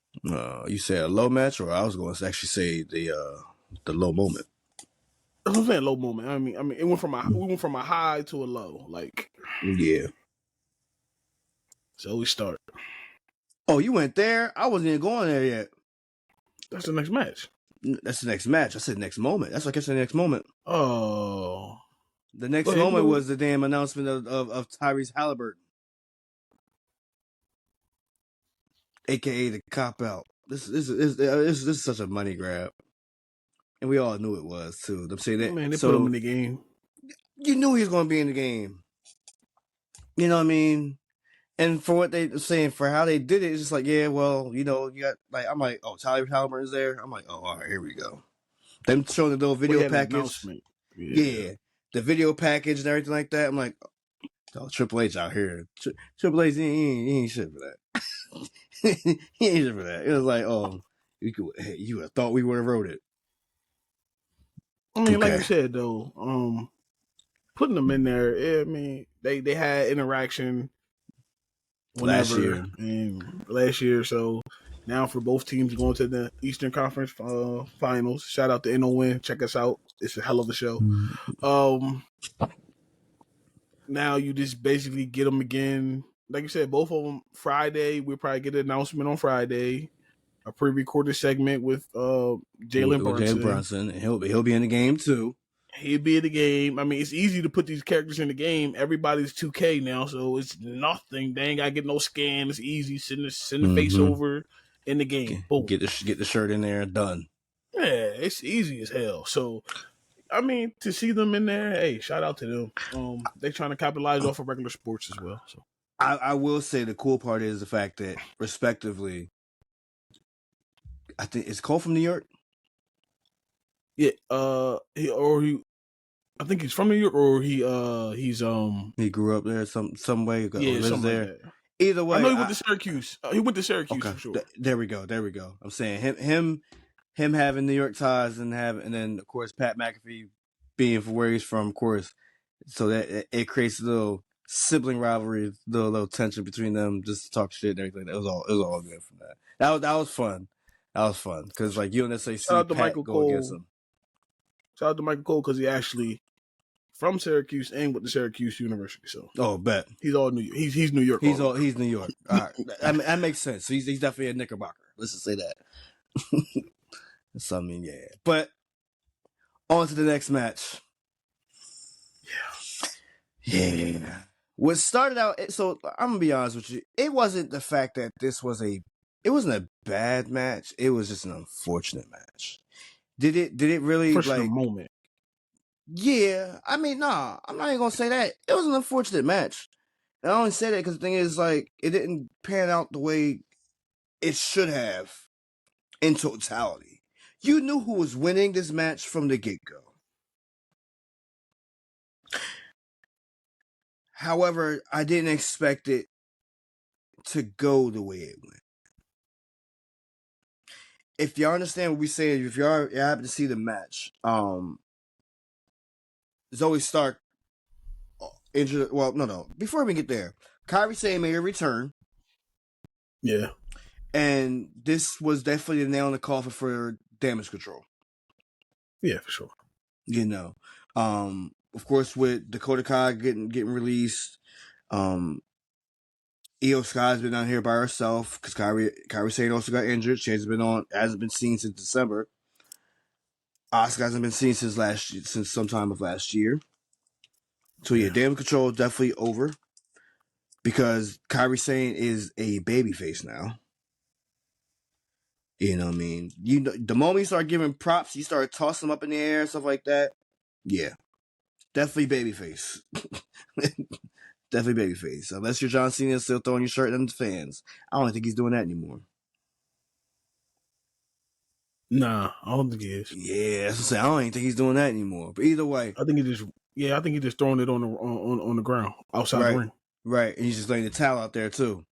You say a low match, or I was going to actually say the low moment. That's what I'm saying, low moment. I mean, we went from a high to a low. Like, Yeah. so we start. Oh, you went there? I wasn't even going there yet. That's the next match. That's the next match. I said next moment. That's what I said next moment. Oh. The next Go ahead, moment go. was the damn announcement of Tyrese Halliburton, aka the cop out. This is such a money grab, and we all knew it was too. I'm saying that. Man, they put him So in the game. you knew he was going to be in the game. You know what I mean? And for what they were saying, for how they did it, it's just like, yeah, well, you know, you got like, I'm like, oh, Tyrese Halliburton's there. I'm like, oh, all right, here we go. Them showing the little We video had an package. announcement. Yeah, the video package and everything like that. I'm like, oh, Triple H out here. Triple H, he ain't shit for that. He ain't shit for that. It was like, oh, you would have thought we would have wrote it. I mean, like you said though, putting them in there. I mean, they had interaction whenever last year. So now for both teams going to the Eastern Conference Finals. Shout out to NO. Check us out. It's a hell of a show. Now you just basically get them again. Like you said, both of them Friday. We'll probably get an announcement on Friday. A pre-recorded segment with Jalen Brunson. And he'll be in the game too. He'll be in the game. I mean, it's easy to put these characters in the game. Everybody's 2K now, so it's nothing. They ain't gotta get no scan. It's easy. Send the face over in the game. Boom. Get the shirt in there. Done. Yeah, it's easy as hell. So, I mean, to see them in there, hey, shout out to them. They trying to capitalize off of regular sports as well. So, I will say the cool part is the fact that, respectively, I think is Cole from New York. Yeah, I think he's from New York, or he grew up there some way. Yeah, lives there. Like that. Either way, I know he went to Syracuse. He went to Syracuse for sure. There we go. I'm saying him having New York ties and then of course Pat McAfee being from where he's from, of course, so that it creates a little sibling rivalry, little tension between them, just to talk shit and everything. It was all good from that. That was fun. That was fun because like you don't necessarily see Pat go against him. Shout out to Michael Cole because he actually from Syracuse and with the Syracuse University. So bet he's all New York. He's New York. He's New York. All right. that makes sense. So he's definitely a Knickerbocker. Let's just say that. So I mean, yeah. But on to the next match. Yeah. What started out, so I'm gonna be honest with you. It wasn't the fact that it wasn't a bad match. It was just an unfortunate match. Did it really like moment? Yeah, I mean, nah, I'm not even gonna say that. It was an unfortunate match. And I only say that because the thing is, like, it didn't pan out the way it should have in totality. You knew who was winning this match from the get-go. However, I didn't expect it to go the way it went. If y'all understand what we say, if you happen to see the match, Zoe Stark injured. Well, no. Before we get there, Kairi Sane made a return. Yeah. And this was definitely the nail in the coffin for Damage Control. Yeah, for sure. You know, of course, with Dakota Kai getting released, Io Sky's been down here by herself because Kairi Sane also got injured. She hasn't been seen since December. Asuka hasn't been seen since sometime of last year. So yeah, Damage Control definitely over because Kairi Sane is a babyface now. You know what I mean? The moment you start giving props, you start tossing them up in the air, stuff like that. Yeah, definitely babyface. Definitely babyface. Unless you're John Cena still throwing your shirt at the fans. I don't think he's doing that anymore. Nah, I don't think he is. Yeah, that's what I'm saying. I don't even think he's doing that anymore. But either way, I think he just throwing it on the ground outside the ring. Right, and he's just laying the towel out there too.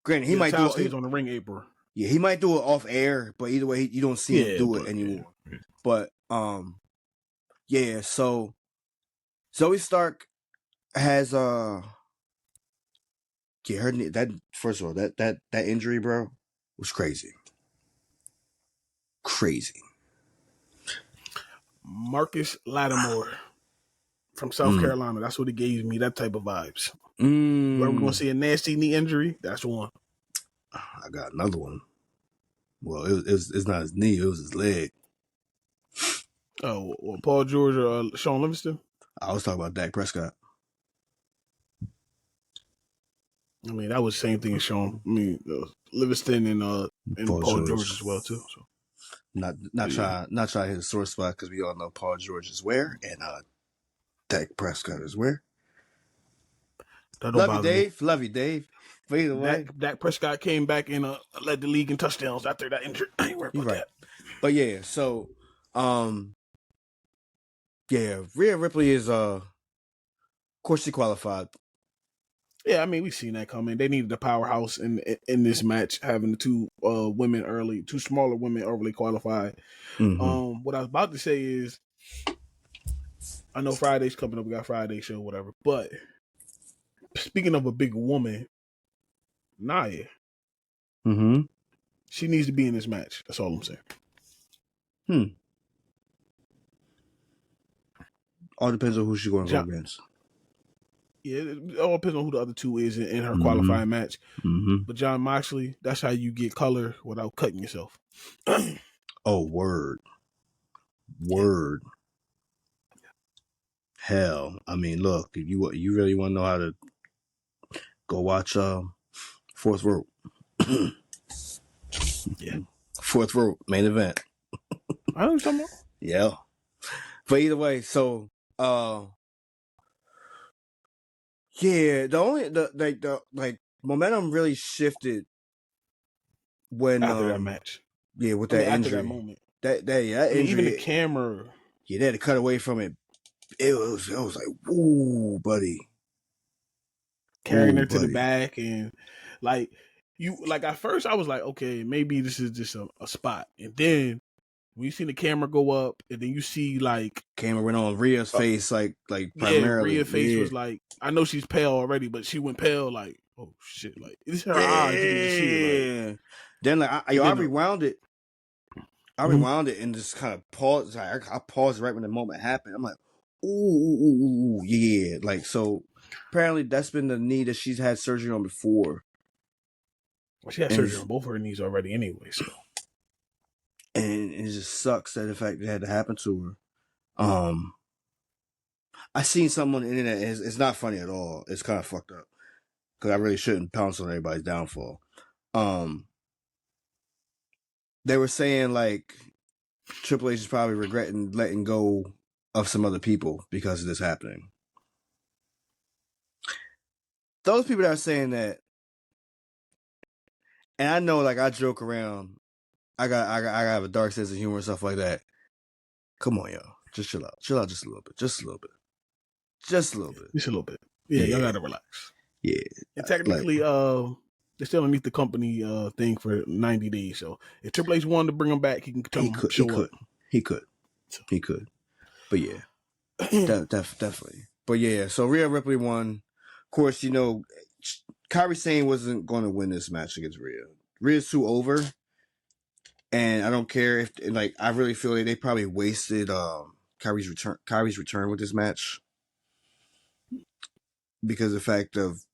Granted, he might do it on the ring apron. Yeah, he might do it off air, but either way, you don't see him do it anymore. Yeah. But yeah. So Zoe Stark has her that first of all that injury, bro, was crazy. Marcus Lattimore from South Carolina. That's what it gave me, that type of vibes. Where we're going to see a nasty knee injury, that's one. I got another one. Well, it's not his knee, it was his leg. Oh, well, Paul George or Sean Livingston? I was talking about Dak Prescott. I mean, that was the same thing as Sean. I mean, Livingston and Paul George as well too. So not trying to hit a sore spot because we all know Paul George is where and Dak Prescott is where. Love you, Dave. Love you, Dave. But either way, Dak Prescott came back and led the league in touchdowns after that injury. I ain't worried about that. But yeah, so yeah, Rhea Ripley is of course she qualified. Yeah, I mean, we've seen that coming. They needed a powerhouse in this match, having the two smaller women early qualified. Mm-hmm. What I was about to say is, I know Friday's coming up. We got Friday show, whatever. But speaking of a big woman, Nia, she needs to be in this match. That's all I'm saying. All depends on who she's going to go against. Yeah, it all depends on who the other two is in her qualifying match. But Jon Moxley, that's how you get color without cutting yourself. Oh, word. Hell, I mean, look, if you really want to know how to go watch Fourth Rope. Yeah. Fourth Rope, main event. I know what you're talking about. Yeah. But either way, so yeah, the momentum really shifted when after that match. Yeah, with that injury. After that moment. That injury, even the camera. Yeah, they had to cut away from it. It was like, ooh, buddy. Carrying her to the back and at first I was like, okay, maybe this is just a spot. And then when you see the camera go up and then you see camera went on Rhea's face like primarily. Rhea's face was like, I know she's pale already, but she went pale like, oh shit, like it's her eyes. You can just see it, like. Then I rewound it. I rewound it and just kind of paused. I paused right when the moment happened. I'm like, ooh, yeah. Like, so apparently that's been the knee that she's had surgery on before. Well, she had surgery on both her knees already anyway, so. And it just sucks that the fact it had to happen to her. I seen someone on the internet. It's not funny at all. It's kind of fucked up because I really shouldn't pounce on everybody's downfall. They were saying like Triple H is probably regretting letting go of some other people because of this happening. Those people that are saying that, and I know, like, I joke around. I have a dark sense of humor and stuff like that. Come on, yo, just chill out just a little bit, just a little bit. Yeah, y'all gotta relax. Yeah, and technically, they're still underneath the company thing for 90 days. So if Triple H wanted to bring him back, he can show up. He could. But yeah, definitely. But yeah, so Rhea Ripley won. Of course, you know, Kairi Sane wasn't going to win this match against Rhea. Rhea's too over, and I don't care if I really feel like they probably wasted Kairi's return with this match because of the fact of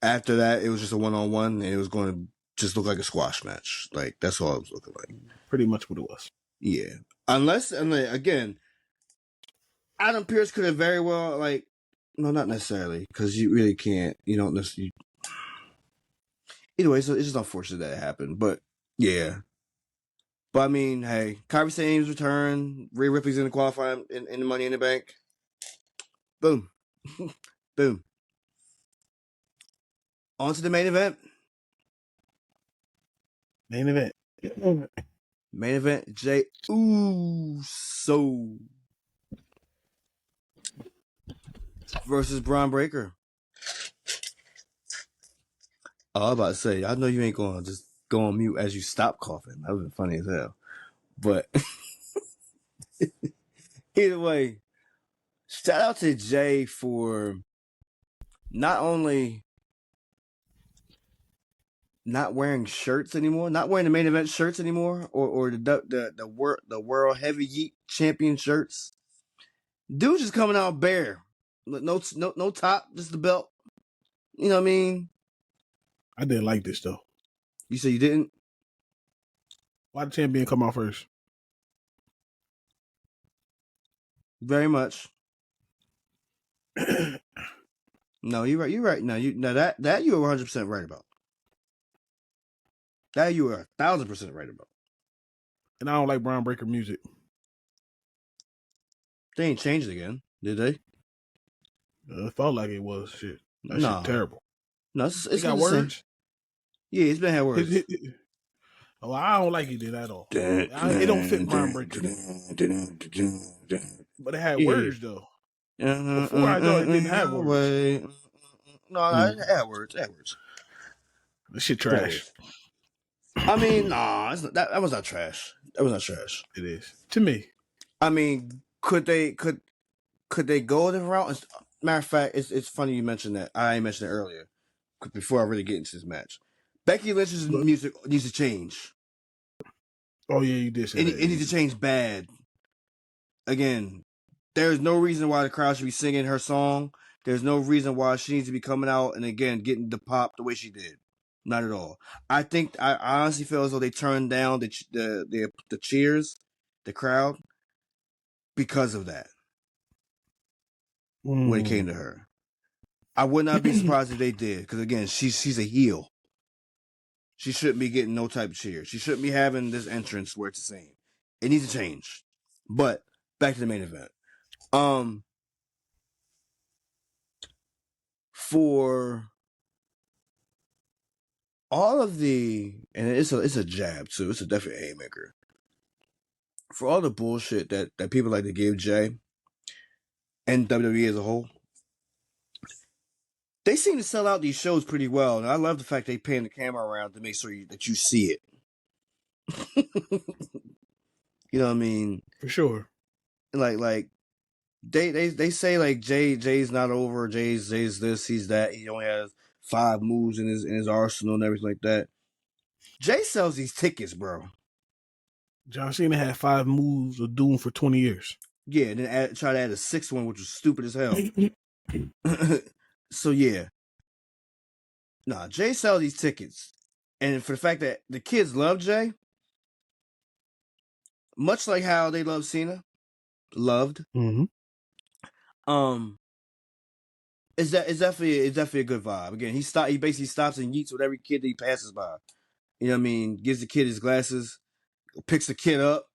after that it was just a 1-on-1 and it was going to just look like a squash match. Like that's all it was looking like. Pretty much what it was. Yeah, unless again, Adam Pearce could have very well no, not necessarily because you really can't. You don't necessarily. Either way, so it's just unfortunate that it happened. But yeah. But I mean, hey, Kairi Sane's return, Rhea Ripley's in the qualifying in the Money in the Bank. Boom. Boom. On to the main event. Main event, Jey Uso versus Bron Breakker. Oh, I was about to say, I know you ain't going to just go on mute as you stop coughing. That would have been funny as hell. But either way, shout out to Jey for not only not wearing shirts anymore, not wearing the main event shirts anymore, or the world heavyweight champion shirts. Dude's just coming out bare, no top, just the belt. You know what I mean? I didn't like this though. You say you didn't? Why the champion come out first? Very much. No, you're right. You're right. No, that you were 100% right about. That you were 1,000% right about. And I don't like Bron Breakker music. They ain't changed it again, did they? It felt like it was shit. That shit terrible. No, it's got words. Same. Yeah, it's been had words. Oh, I don't like it at all. It don't fit Bron Breakker. But it had words though. Before I thought it didn't have words. No, it had words. It had words. This shit trash. I mean, nah, that was not trash. That was not trash. It is to me. I mean, could they go a different route? Matter of fact, it's funny you mentioned that. I mentioned it earlier before I really get into this match. Becky Lynch's music needs to change. Oh yeah, you did say that. It needs to change bad. Again, there's no reason why the crowd should be singing her song. There's no reason why she needs to be coming out and again getting the pop the way she did. Not at all. I honestly feel as though they turned down the cheers, the crowd, because of that. When it came to her, I would not be surprised if they did. Because again, she's a heel. She shouldn't be getting no type of cheer. She shouldn't be having this entrance where it's the same. It needs to change. But back to the main event. For all of the, and it's a jab too. It's a definite haymaker. For all the bullshit that people like to give Jey and WWE as a whole, they seem to sell out these shows pretty well, and I love the fact they pan the camera around to make sure that you see it. You know what I mean? For sure. Like they say like Jay's not over. Jay's this, he's that. He only has 5 moves in his arsenal and everything like that. Jey sells these tickets, bro. John Cena had 5 moves of doom for 20 years. Yeah, and then try to add a 6th one, which was stupid as hell. So yeah. Nah, Jey sells these tickets. And for the fact that the kids love Jey, much like how they love Cena, loved. Mm-hmm. It's definitely a good vibe. Again, he basically stops and yeets with every kid that he passes by. You know what I mean? Gives the kid his glasses, picks the kid up.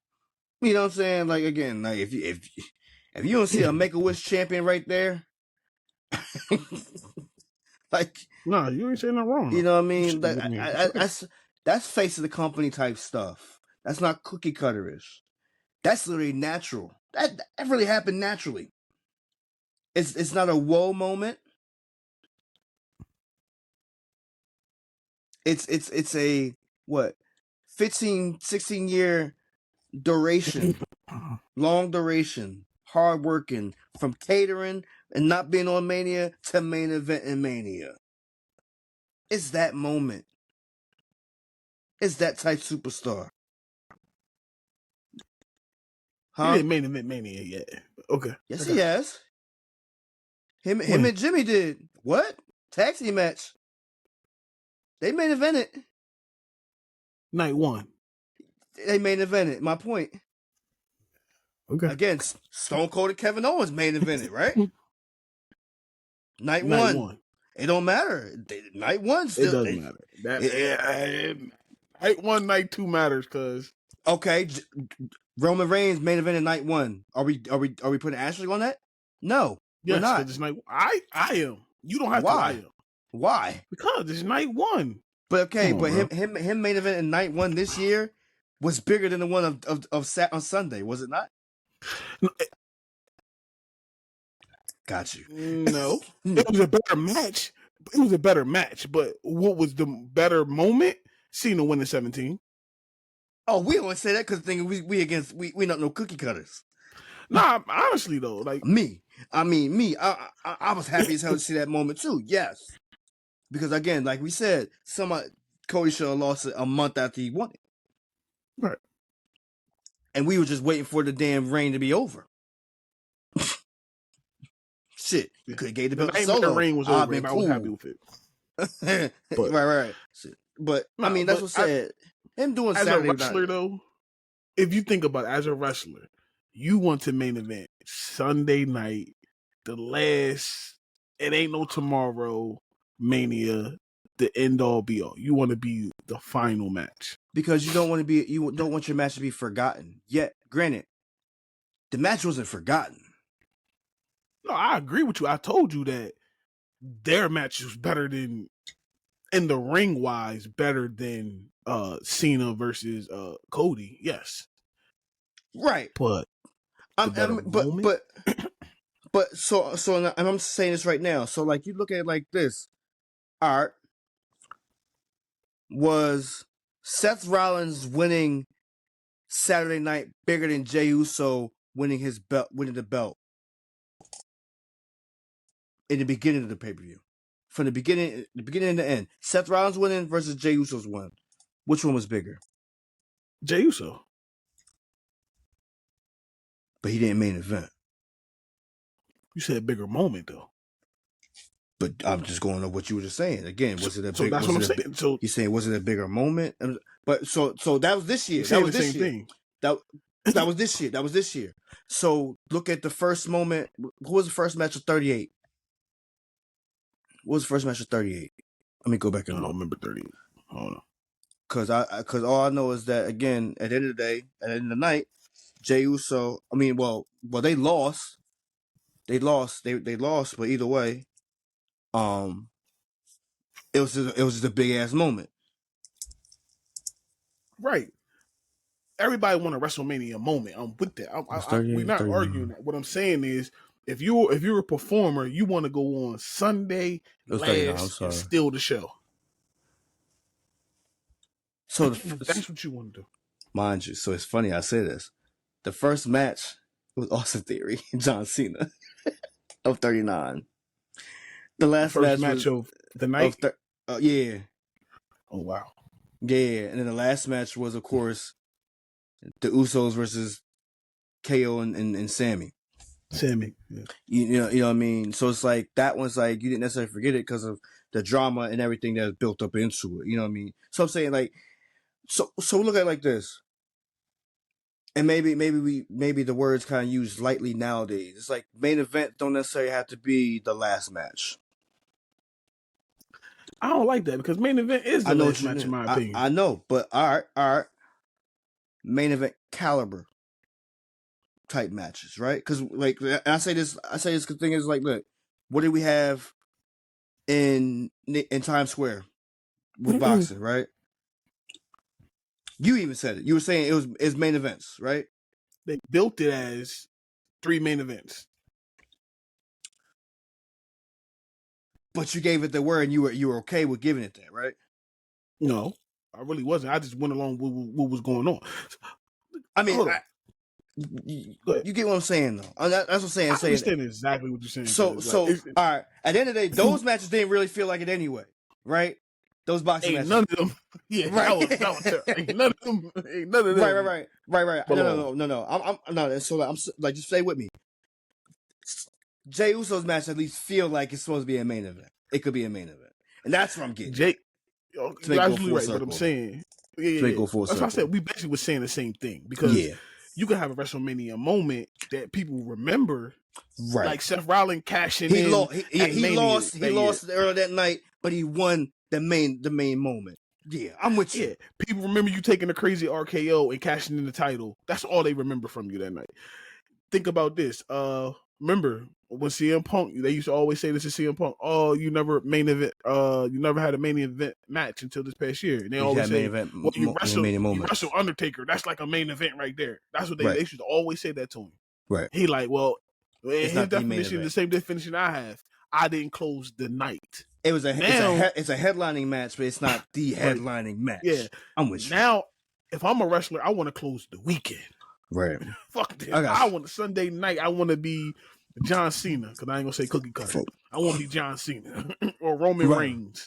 You know what I'm saying? Like again, like if you don't see a Make-A-Wish champion right there, like no, you ain't saying nothing wrong. You know what I mean? Like, that's face of the company type stuff. That's not cookie cutterish. That's literally natural. That really happened naturally. It's not a whoa moment. It's a what 15, 16 year duration, long duration, hard working from catering and not being on Mania to main event in Mania. It's that moment. It's that type superstar. Huh? He didn't main event Mania yet. Okay. Yes, he has. Him and Jimmy did. What? Tag team match. They main evented. Night 1. They main evented. My point. Okay. Again, Stone Cold and Kevin Owens main evented, right? Night one. It don't matter. Night 1 still. It doesn't matter. Night 1, night 2 matters because. Okay, Roman Reigns main event in night 1. Are we putting Ashley on that? No, yes, we're not. It's night. I am. You don't have Why? to. I am. Why? Because it's night 1. But okay, him main event in night 1 this year was bigger than the one of on Sunday, was it not? Got you. No, it was a better match. It was a better match, but what was the better moment? Cena winning 17. Oh, we don't say that because we not no cookie cutters. Nah, honestly though, like me. I was happy as hell to see that moment too. Yes, because again, like we said, Cody should have lost it a month after he won it. Right. And we were just waiting for the damn reign to be over. Shit, you could have gave the belt to Solo. The reign was over, and I was happy with it. Right. Shit. But I mean, that's what I said. Him doing as Saturday a wrestler night, though. If you think about it, as a wrestler, you want to main event Sunday night, the last. It ain't no tomorrow Mania, the end all be all. You want to be the final match because you don't want your match to be forgotten. Yet, granted, the match wasn't forgotten. No, I agree with you. I told you that their match was better than, in the ring wise, better than Cena versus Cody. Yes, right. But so I'm saying this right now. So like you look at it like this. Art was Seth Rollins winning Saturday night bigger than Jey Uso winning the belt in the beginning of the pay-per-view. From the beginning and the end. Seth Rollins winning versus Jey Uso's win. Which one was bigger? Jey Uso. But he didn't main event. You said bigger moment though. But I'm just going on what you were just saying. Again, was it a big? That's what I'm saying. So you're saying was it a bigger moment? But so that was this year. That was the same thing. That was this year. That was this year. So look at the first moment. Who was the first match of 38? What was the first match of 38? Let me go back and I don't remember 38. Hold on. Cause all I know is that again, at the end of the day, at the end of the night, Jey Uso. I mean, well, they lost. They lost. But either way, it was just a big ass moment. Right. Everybody want a WrestleMania moment. I'm with that. We're not arguing that. What I'm saying is, if you're a performer, you want to go on Sunday last and steal the show. So that's what you want to do. Mind you, so it's funny I say this. The first match was Austin Theory and John Cena of 39. The last match of the night? Yeah. Oh, wow. Yeah, and then the last match was, of course, the Usos versus KO and Sammy. Sammy, yeah. You know what I mean? So it's like, that one's like, you didn't necessarily forget it because of the drama and everything that was built up into it. You know what I mean? So I'm saying, like, so look at it like this. And maybe the words kind of used lightly nowadays. It's like main event don't necessarily have to be the last match. I don't like that because main event is the last match in my opinion. I know, but all right. Main event caliber type matches, right? Because like, and I say this because thing is like, look, what did we have in Times Square with boxing, right? You even said it. You were saying it's main events, right? They built it as 3 main events. But you gave it the word and you were okay with giving it that, right? No, I really wasn't. I just went along with what was going on. I mean, you get what I'm saying, though. That's what I'm saying. I understand exactly what you're saying. So, all right. At the end of the day, those matches didn't really feel like it anyway, right? Those boxing matches. None of them. Yeah, right. Ain't none of them. Right. No. I'm no. So I'm like, just stay with me. Jey Uso's match at least feel like it's supposed to be a main event. It could be a main event, and that's what I'm getting. You're absolutely right. But I'm saying, go full that's why I said we basically were saying the same thing because you can have a WrestleMania moment that people remember, right? Like Seth Rollins cashing in. He lost earlier that night, but he won the main moment. Yeah, I'm with you. Yeah, people remember you taking a crazy RKO and cashing in the title. That's all they remember from you that night. Think about this. Remember when CM Punk? They used to always say this to CM Punk. Oh, you never had a main event match until this past year. And they always say, "Well, you wrestle Undertaker. That's like a main event right there." That's what they should always say that to him. Right. He like, well, his definition, the same definition I have. I didn't close the night. It's a headlining match, but it's not the headlining match. Yeah, I'm with you. Now, if I'm a wrestler, I want to close the weekend. Right. Fuck this. I want a Sunday night. I want to be John Cena because I ain't gonna say cookie cutter. I want to be John Cena or Roman Reigns.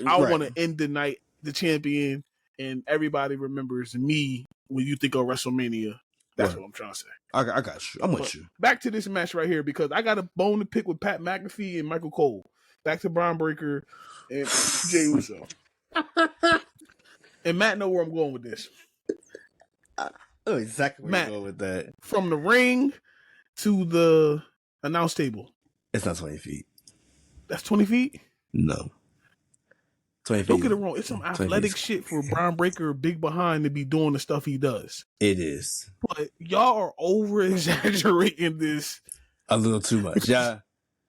I want to end the night the champion, and everybody remembers me when you think of WrestleMania. That's what I'm trying to say. I got you. I'm with you. Back to this match right here, because I got a bone to pick with Pat McAfee and Michael Cole. Back to Bron Breakker and Jey Uso. And Matt know where I'm going with this. I know exactly where Matt, you're going with that. From the ring to the announce table. It's not 20 feet. That's 20 feet? No. 20 feet. Don't get it wrong. It's some athletic shit for Bron Breakker, big behind, to be doing the stuff he does. It is. But y'all are over-exaggerating this. A little too much. Yeah.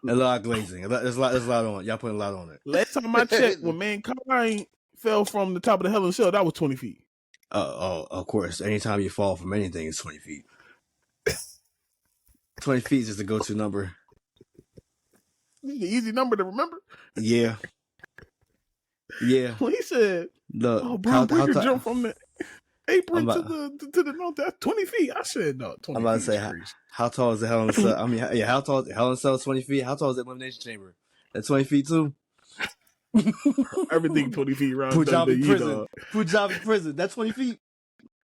A lot of glazing. There's a lot on it. Y'all putting a lot on it. Last time I checked, when Mankind fell from the top of the Hell in a Cell, that was 20 feet. Of course. Anytime you fall from anything, it's 20 feet. 20 feet is just a go-to number. This is an easy number to remember. Yeah. Yeah. When he said, look, Bron Breakker jumped from the apron to the no, that's 20 feet. I said, no, 20 I'm about feet to say, how tall is the Hell in a Cell? I mean, yeah, how tall is the Hell in a Cell? 20 feet. How tall is the Elimination Chamber? That's 20 feet too. Everything 20 feet around. Punjabi prison. Punjabi prison. That's 20 feet.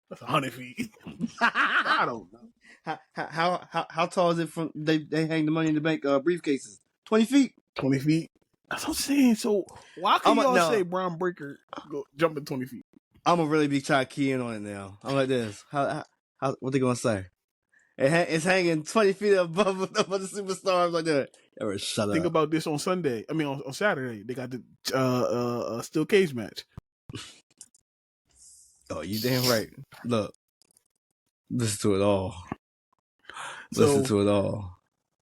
That's 100 feet. I don't know. How tall is it from they hang the Money in the Bank briefcases? 20 feet. 20 feet. That's what I'm saying. So why can't y'all say Bron Breakker jumping 20 feet? I'm gonna really be trying to key in on it now. I'm like this. How what they gonna say? It's hanging 20 feet above the superstars like that. Ever shut up. Think about this on Sunday. I mean on Saturday. They got the steel cage match. Oh, you damn right. Look. Listen to it all. Listen to it all.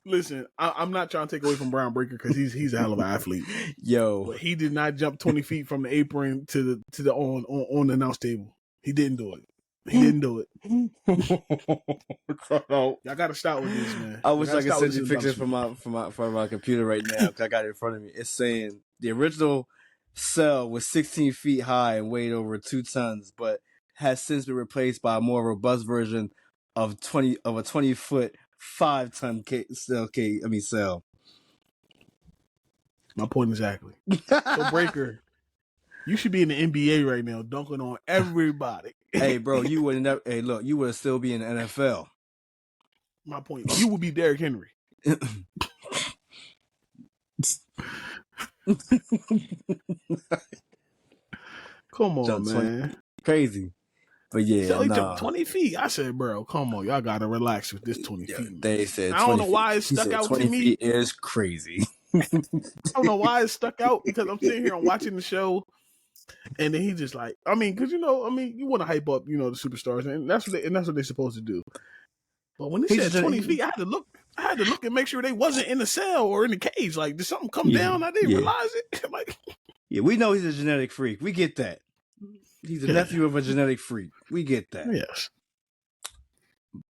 Listen, I'm not trying to take away from Bron Breakker because he's a hell of an athlete. Yo, but he did not jump 20 feet from the apron to the on the announce table. He didn't do it. He didn't do it. Y'all got to start with this, man. I wish I could send you pictures from my computer right now because I got it in front of me. It's saying the original cell was 16 feet high and weighed over 2 tons, but has since been replaced by a more robust version of a 20-foot 5-ton cell. My point exactly. So Breakker, you should be in the NBA right now, dunking on everybody. Hey, bro, you would never. Hey, look, you would still be in the NFL. My point, you would be Derrick Henry. Come on, man. Crazy. But yeah, so he jumped 20 feet. I said, bro, come on. Y'all got to relax with this 20 feet. Man. They said I don't know why it stuck out to me. 20 feet is crazy. I don't know why it stuck out because I'm sitting here and watching the show. And then he just like, I mean, because, you want to hype up, the superstars. And that's what they're supposed to do. But when he said 20 feet, I had to look and make sure they wasn't in the cell or in the cage. Like, did something come down? I didn't realize it. Like, yeah, we know he's a genetic freak. We get that. He's a nephew of a genetic freak. We get that. Yes.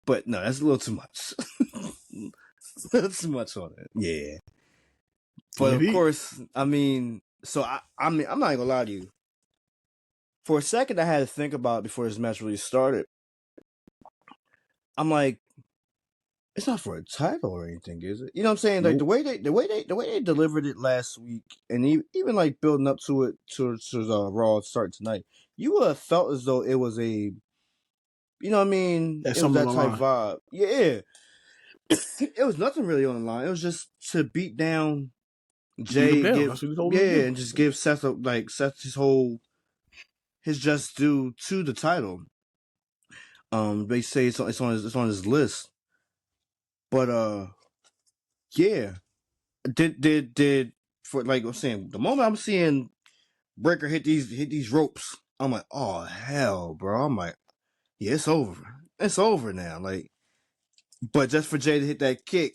But no, that's a little too much. That's too much on it. Yeah. But of course, I'm not gonna lie to you. For a second, I had to think about it before this match really started. I'm like, it's not for a title or anything, is it? You know what I'm saying? Like the way they delivered it last week, and even like building up to it to Raw starting tonight, you would have felt as though it was a, you know what I mean? It was that type vibe. Yeah. It was nothing really on the line. It was just to beat down Jey, and just give Seth his just due to the title. They say it's on his list, but yeah, did for like I'm saying, the moment I'm seeing Breakker hit these ropes, I'm like, oh hell, bro. I'm like, yeah, it's over now. Like, but just for Jey to hit that kick,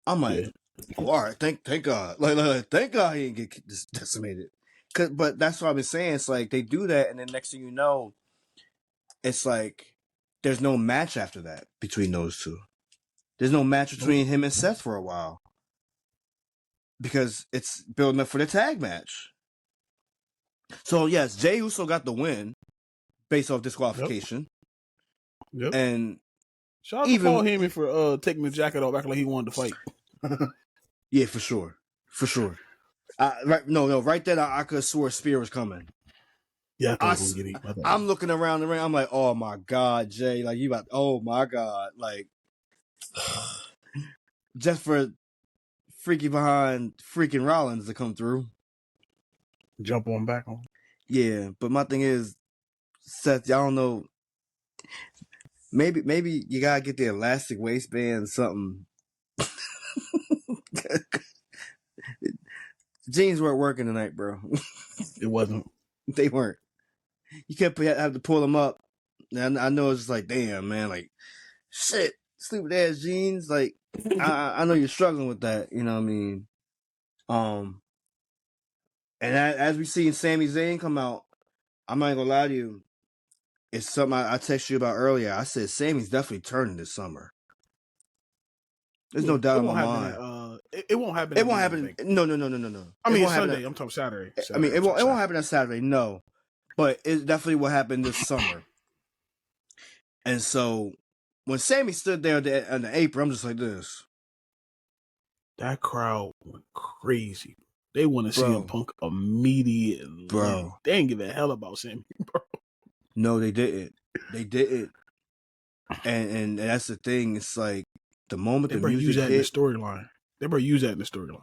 I'm like, oh, all right, thank God, like thank God he didn't get decimated. But that's what I've been saying. It's like they do that, and then next thing you know, it's like there's no match after that between those two. There's no match between him and Seth for a while because it's building up for the tag match. So yes, Jey Uso got the win based off disqualification. Yep. And shout out to Paul Heyman for taking the jacket off, acting like he wanted to fight. Yeah, for sure. Right then I could have swore a spear was coming. Yeah, I thought he was gonna get him. I'm looking around the ring. I'm like, oh my God, Jay. Like, you about, oh my God. Like, just for freaky behind freaking Rollins to come through. Jump on back on. Yeah, but my thing is, Seth, y'all don't know. Maybe you gotta get the elastic waistband, something. Jeans weren't working tonight, bro. It wasn't. They weren't. You kept have to pull them up. And I know it's just like, damn, man, like, shit, stupid ass jeans. Like, I know you're struggling with that. You know what I mean? And as we see Sami Zayn come out, I'm not gonna lie to you. It's something I texted you about earlier. I said Sammy's definitely turning this summer. There's no doubt in my mind. It won't happen. It won't happen. No. I mean, it's Sunday. I'm talking Saturday. I mean, it won't happen on Saturday. No, but it definitely will happen this summer. And so when Sammy stood there on the apron, I'm just like this. That crowd went crazy. They want to see him Punk immediately. Bro. They ain't give a hell about Sammy, bro. No, they didn't. They didn't. And that's the thing. It's like the moment the music use that hit, in the storyline. They better use that in the storyline.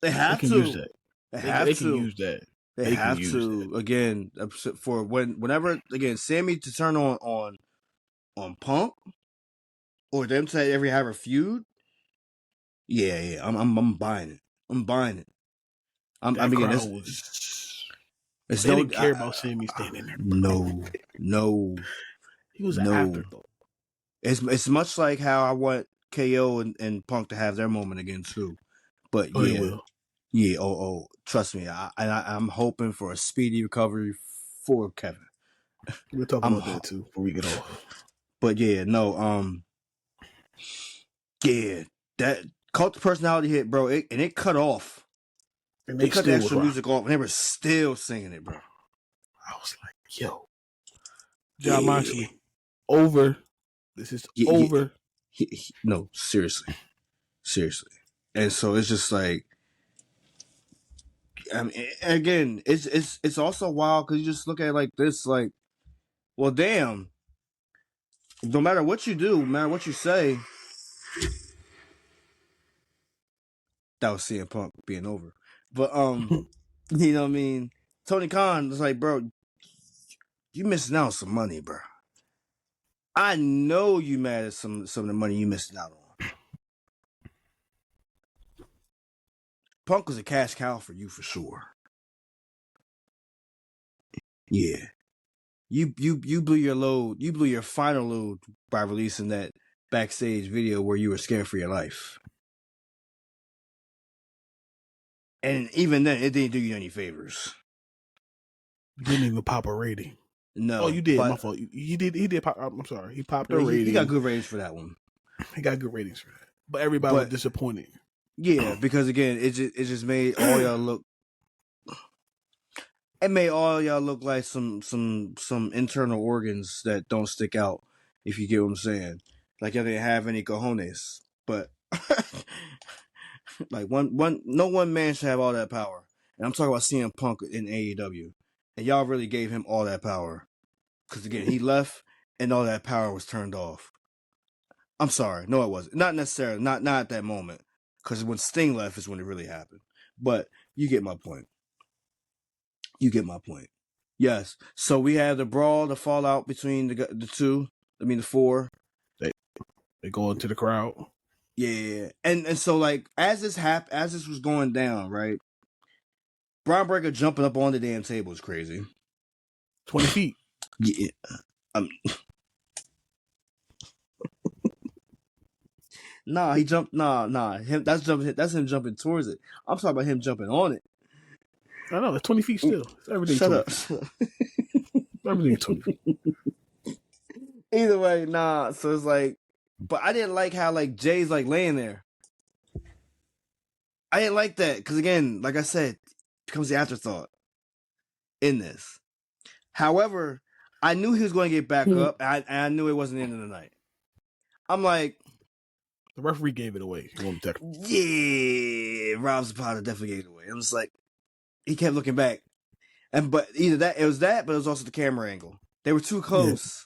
They have to use that. They have to. to use that. They have to. Again, for whenever again Sammy to turn on Punk or them to ever have a feud. Yeah. I'm buying it. I'm buying it. They didn't care about Sammy standing there. No. He was an afterthought. It's much like how I want KO and Punk to have their moment again too. But he will. Yeah. Trust me. I'm hoping for a speedy recovery for Kevin. We'll talk about that too before we get off. But yeah, no. Yeah, that Cult of Personality hit, bro, and it cut off. And they cut the extra music off, and they were still singing it, bro. I was like, yo, John Moxley, over. This is over. No, seriously. And so it's just like, I mean, again, it's also wild because you just look at it like this, like, well, damn. No matter what you do, no matter what you say, that was CM Punk being over. But you know what I mean? Tony Khan was like, bro, you missing out on some money, bro. I know you mad at some of the money you missing out on. Punk was a cash cow for you for sure. Yeah. You blew your load. You blew your final load by releasing that backstage video where you were scared for your life. And even then, it didn't do you any favors. You didn't even pop a rating. No. Oh, you did. My fault. He did pop. I'm sorry. He popped a rating. He got good ratings for that one. He got good ratings for that. But everybody was disappointed. Yeah, because again, it just made all y'all look. It made all y'all look like some internal organs that don't stick out. If you get what I'm saying, like y'all didn't have any cojones. But like no one man should have all that power. And I'm talking about CM Punk in AEW, and y'all really gave him all that power. Because again, he left, and all that power was turned off. I'm sorry, no, it wasn't. Not necessarily, not at that moment. Because when Sting left is when it really happened. But you get my point. Yes. So we have the brawl, the fallout between the two. I mean, the four. They go into the crowd. Yeah, and so like as this was going down, right? Bron Breakker jumping up on the damn table is crazy. 20 feet. Yeah. Nah, he jumped. Nah. That's him jumping towards it. I'm talking about him jumping on it. I know, it's 20 feet still. It's everything. Shut 20 up. Feet. Everything 20 feet. Either way, nah. So it's like, but I didn't like how like Jay's like laying there. I didn't like that because again, like I said, it becomes the afterthought in this. However, I knew he was going to get back up, and I knew it wasn't the end of the night. I'm like, the referee gave it away. Yeah, Rob Zapata definitely gave it away. I'm just like, he kept looking back. But either that, it was that, but it was also the camera angle. They were too close.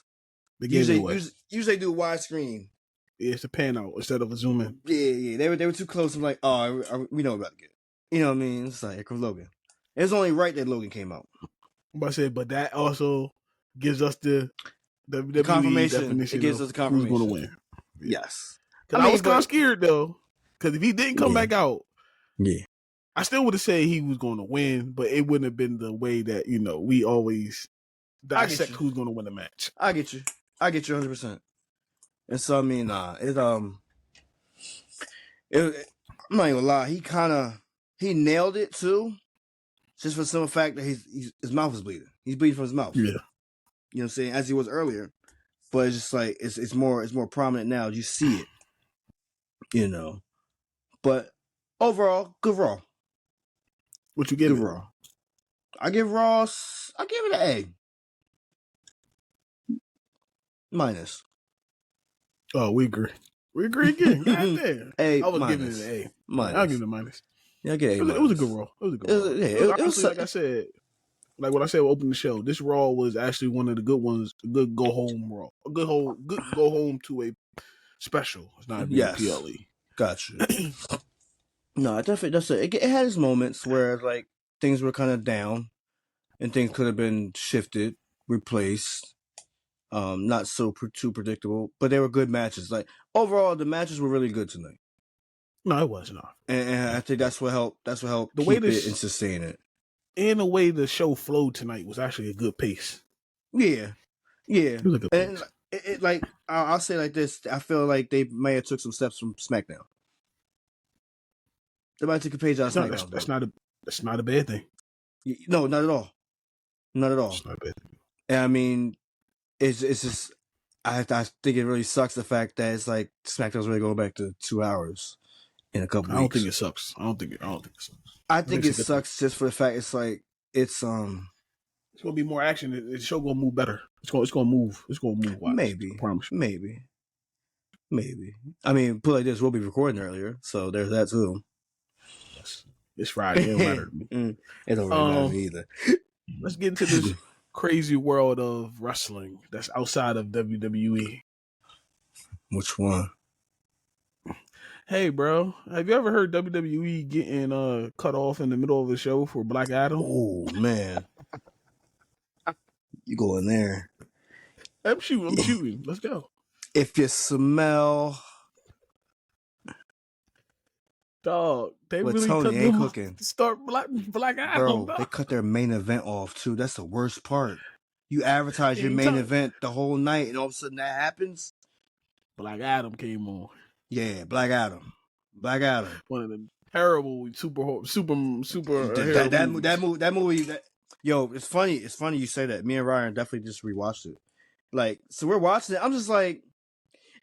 Yeah. Usually do a widescreen. Yeah, it's a pan out instead of a zoom in. Yeah. They were too close. I'm like, oh, we know about to get. You know what I mean? It's like Logan. It was only right that Logan came out. But that also gives us the confirmation. definition. It gives us the confirmation who's going to win. Yeah. Yes. I was kind of scared though, because if he didn't come back out, I still would have said he was going to win, but it wouldn't have been the way that we always dissect who's going to win the match. I get you 100%. And so I mean, I'm not even gonna lie. He nailed it too, just for the simple fact that his mouth was bleeding. He's bleeding from his mouth. Yeah, you know what I'm saying, as he was earlier. But it's just like it's more prominent now. You see it, But overall, good Raw. What you give it? Raw. I give it an A. minus. Oh, we agree. We agree again. God damn. A. I was minus. giving it an A. Minus. I'll give it a minus. Yeah, I get A. It was a good Raw. It was a good Raw. It was like I said, like what I said, open the show. This Raw was actually one of the good ones. A good go home Raw. A good go home to a special. It's not a PLE. Gotcha. No, definitely. That's it. It had its moments where like things were kind of down, and things could have been shifted, replaced. Not so too predictable, but they were good matches. Like overall, the matches were really good tonight. No, it was not. And I think that's what helped. That's what helped keep it and sustain it. And the way the show flowed tonight was actually a good pace. Yeah. It was a good pace. And like I'll say like this: I feel like they may have took some steps from SmackDown. They might take a page out of SmackDown. That's not a bad thing. No, not at all. Not at all. It's not a bad thing. And I mean, it's just I think it really sucks the fact that it's like SmackDown's really going back to 2 hours in a couple weeks. I don't think it sucks. I don't think it sucks. I think it sucks just for the fact it's like it's gonna be more action. The show gonna move better. It's gonna move. It's gonna move. Watch. Maybe. I promise you. Maybe. I mean, put like this, we'll be recording earlier, so there's that too. Yes. It's Friday. It don't matter to me. It don't really matter to me either. Let's get into this crazy world of wrestling that's outside of WWE. Which one? Hey, bro, have you ever heard WWE getting cut off in the middle of the show for Black Adam? Oh, man. You go in there. I'm shooting. Let's go. If you smell... Dog, they what really Tony cut ain't them cooking. To start Black Adam. Bro, they cut their main event off, too. That's the worst part. You advertise your main event the whole night, and all of a sudden that happens? Black Adam came on. Yeah, Black Adam. One of the terrible super that movie. Yo, it's funny. It's funny you say that. Me and Ryan definitely just rewatched it. Like, so we're watching it. I'm just like,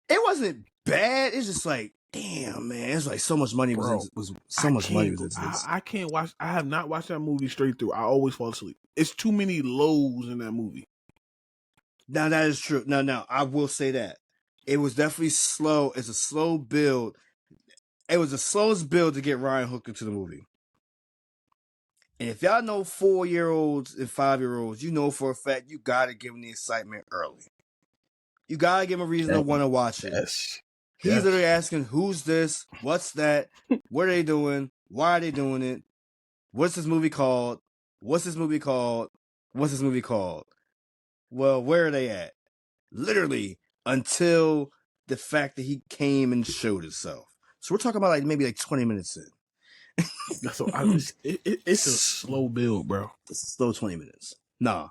it wasn't bad. It's just like, damn, man. It's like so much money was into this. I can't watch. I have not watched that movie straight through. I always fall asleep. It's too many lows in that movie. Now that is true. Now I will say that it was definitely slow. It's a slow build. It was the slowest build to get Ryan hooked into the movie. And if y'all know 4-year-olds and 5-year-olds, you know for a fact you gotta give them the excitement early. You gotta give them a reason to want to watch it. Yes. He's literally asking, "Who's this? What's that? What are they doing? Why are they doing it? What's this movie called? What's this movie called? What's this movie called?" Well, where are they at? Literally until the fact that he came and showed himself. So we're talking about like maybe like 20 minutes in. So it's a slow build, bro. It's a slow 20 minutes. Nah.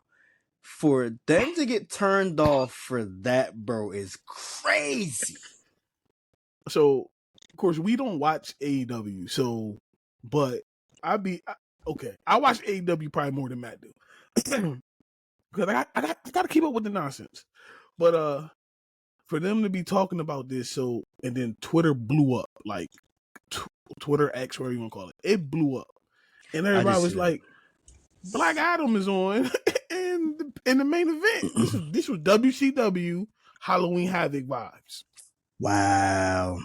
For them to get turned off for that, bro, is crazy. So, of course, we don't watch AEW. So, but I watch AEW probably more than Matt do. Because I got to keep up with the nonsense. But for them to be talking about this, and then Twitter blew up, like Twitter X, whatever you want to call it. It blew up. And everybody was like, Black Adam is on in the main event. This was WCW Halloween Havoc vibes. Wow.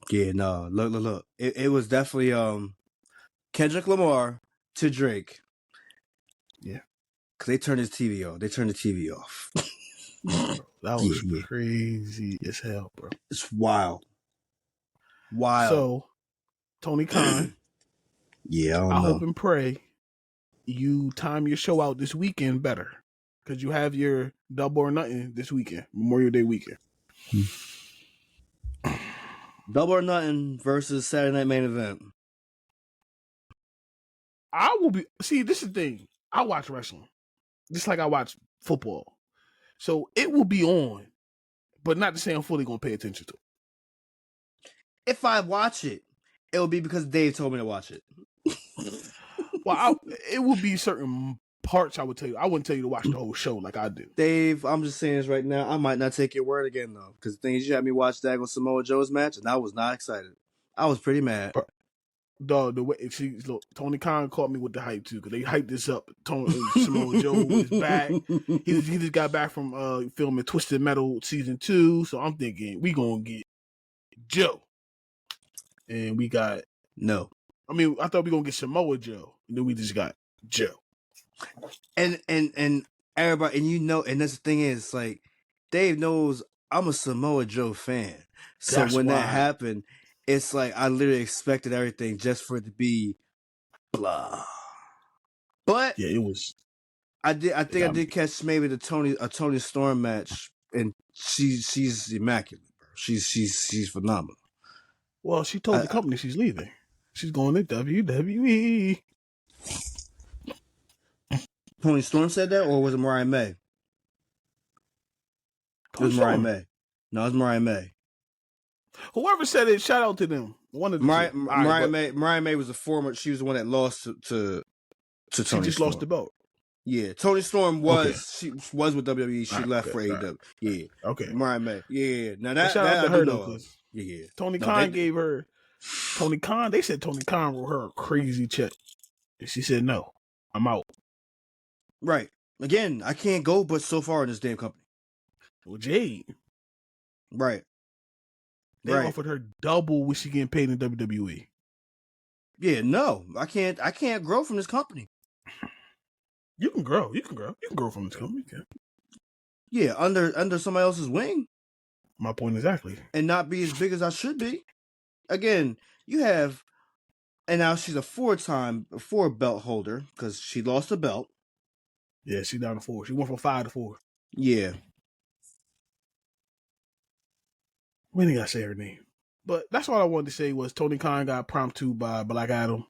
Yeah, no. Look. It was definitely Kendrick Lamar to Drake. Yeah. Because they turned his TV off. They turned the TV off. Bro, that was crazy as hell, bro. It's wild. Wild. So, Tony Khan. Yeah, I hope and pray you time your show out this weekend better. Because you have your Double or Nothing this weekend, Memorial Day weekend. Double or Nothing versus Saturday Night Main Event. I will be... See, this is the thing. I watch wrestling. Just like I watch football. So, it will be on. But not to say I'm fully going to pay attention to it. If I watch it, it will be because Dave told me to watch it. Well, it will be certain parts I would tell you. I wouldn't tell you to watch the whole show like I do. Dave, I'm just saying this right now. I might not take your word again, though. Because the thing is, you had me watch Dagon Samoa Joe's match, and I was not excited. I was pretty mad. The way look, Tony Khan caught me with the hype, too. Because they hyped this up. Samoa Joe is back. He just got back from filming Twisted Metal Season 2. So I'm thinking, we going to get Joe. And we got... No. I mean, I thought we were going to get Samoa Joe. And then we just got Joe. And everybody, and you know, and that's the thing is, like, Dave knows I'm a Samoa Joe fan. So that's when that happened, it's like I literally expected everything just for it to be blah. But yeah, it was. I did catch maybe a Tony Storm match, and she's immaculate, bro. She's phenomenal. Well, she told the company she's leaving. She's going to WWE. Tony Storm said that, or was it Mariah May? It was Mariah May. No, it was Mariah May. Whoever said it, shout out to them. One of the Mariah May was a former. She was the one that lost to Tony. She just Storm. Lost the belt. Yeah, Tony Storm she was with WWE. She left for AEW. Yeah. Okay. Mariah May. Yeah. Now that shout out to her though. Yeah. Tony Khan gave her. Tony Khan. They said Tony Khan wrote her a crazy check, and she said no. I'm out. Right. Again, I can't go but so far in this damn company. Well, Jade. Right. They offered her double what she getting paid in WWE. Yeah, no. I can't grow from this company. You can grow. You can grow from this company. Yeah, under somebody else's wing. My point exactly. And not be as big as I should be. Again, you have, and now she's a four belt holder because she lost a belt. Yeah, she's down to 4. She went from 5 to 4. Yeah. We didn't gotta say her name. But that's all I wanted to say was Tony Khan got promptu by Black Adam.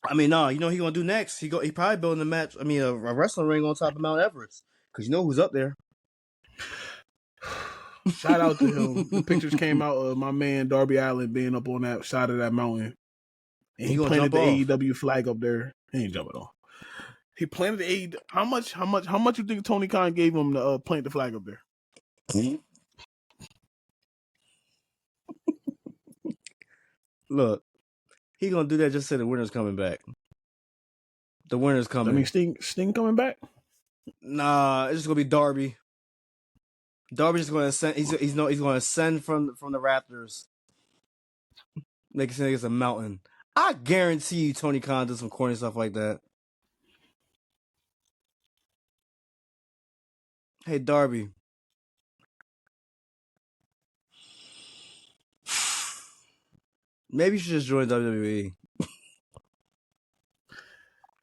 I mean, no, you know what he gonna do next? He probably building a match. I mean, a wrestling ring on top of Mount Everest because you know who's up there. Shout out to him. The pictures came out of my man Darby Allin being up on that side of that mountain, and he planted the AEW flag up there. He ain't jumping off. He planted the AEW. How much you think Tony Khan gave him to plant the flag up there? Look, he gonna do that just so the winner's coming back. The winner's coming. I mean, Sting coming back? Nah, it's just gonna be Darby. Darby's just gonna ascend. He's gonna ascend from the Raptors. Make it seem like it's a mountain. I guarantee you, Tony Khan does some corny stuff like that. Hey, Darby. Maybe you should just join WWE.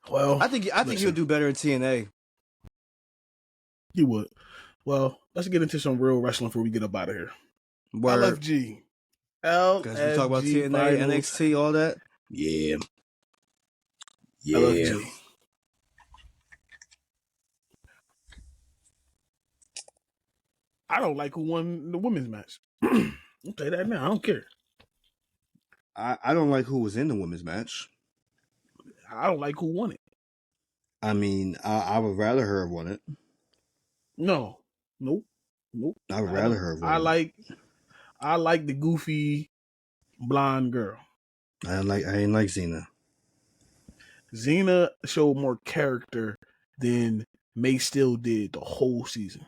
Well, I think he'll do better in TNA. He would. Well, let's get into some real wrestling before we get up out of here. Word. LFG. Because we talk about TNA, finals. NXT, all that. Yeah. LFG. I don't like who won the women's match. I'll tell you that now. I don't care. I don't like who was in the women's match. I don't like who won it. I mean, I would rather her have won it. No. Nope. I would rather her have won it. I like the goofy blonde girl. I ain't like Xena. Xena showed more character than May still did the whole season.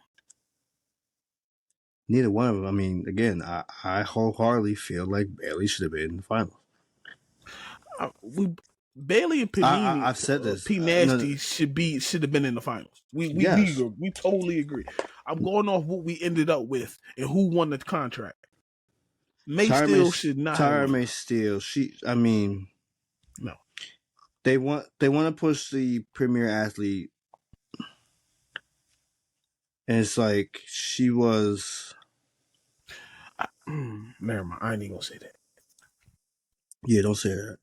Neither one of them. I mean, again, I wholeheartedly feel like Bayley should have been in the finals. Bailey and Panini, I've said this. P Nasty should have been in the finals. We totally agree. I'm going off what we ended up with and who won the contract. May Steele should not have won. May Steele. No. They want to push the premier athlete, and it's like she was. Never mind. I ain't even gonna say that. Yeah, don't say that.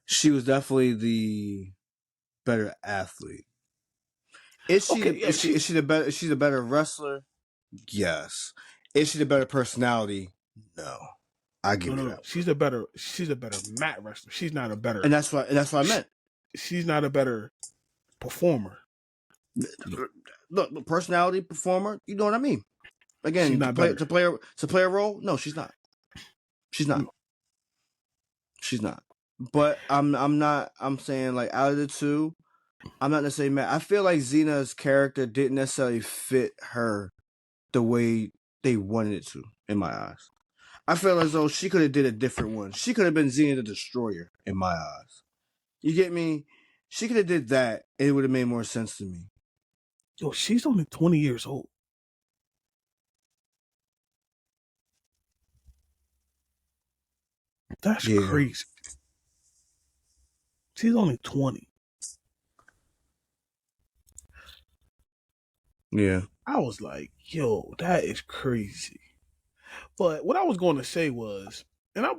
She was definitely the better athlete. Is she? Okay, Is she the better? Is she the better wrestler? Yes. Is she the better personality? No. I give you that. She's a better mat wrestler. She's not a better. And that's what I meant. She's not a better performer. Look, personality, performer. You know what I mean? Again, to play a role. No, she's not. She's not. She's not. But I'm not. I'm saying like out of the two, I'm not necessarily mad. I feel like Xena's character didn't necessarily fit her the way they wanted it to, in my eyes. I feel as though she could have did a different one. She could have been Xena the Destroyer, in my eyes. You get me? She could have did that, and it would have made more sense to me. Yo, she's only 20 years old. That's crazy. She's only 20. Yeah. I was like, yo, that is crazy. But what I was going to say was, and I'm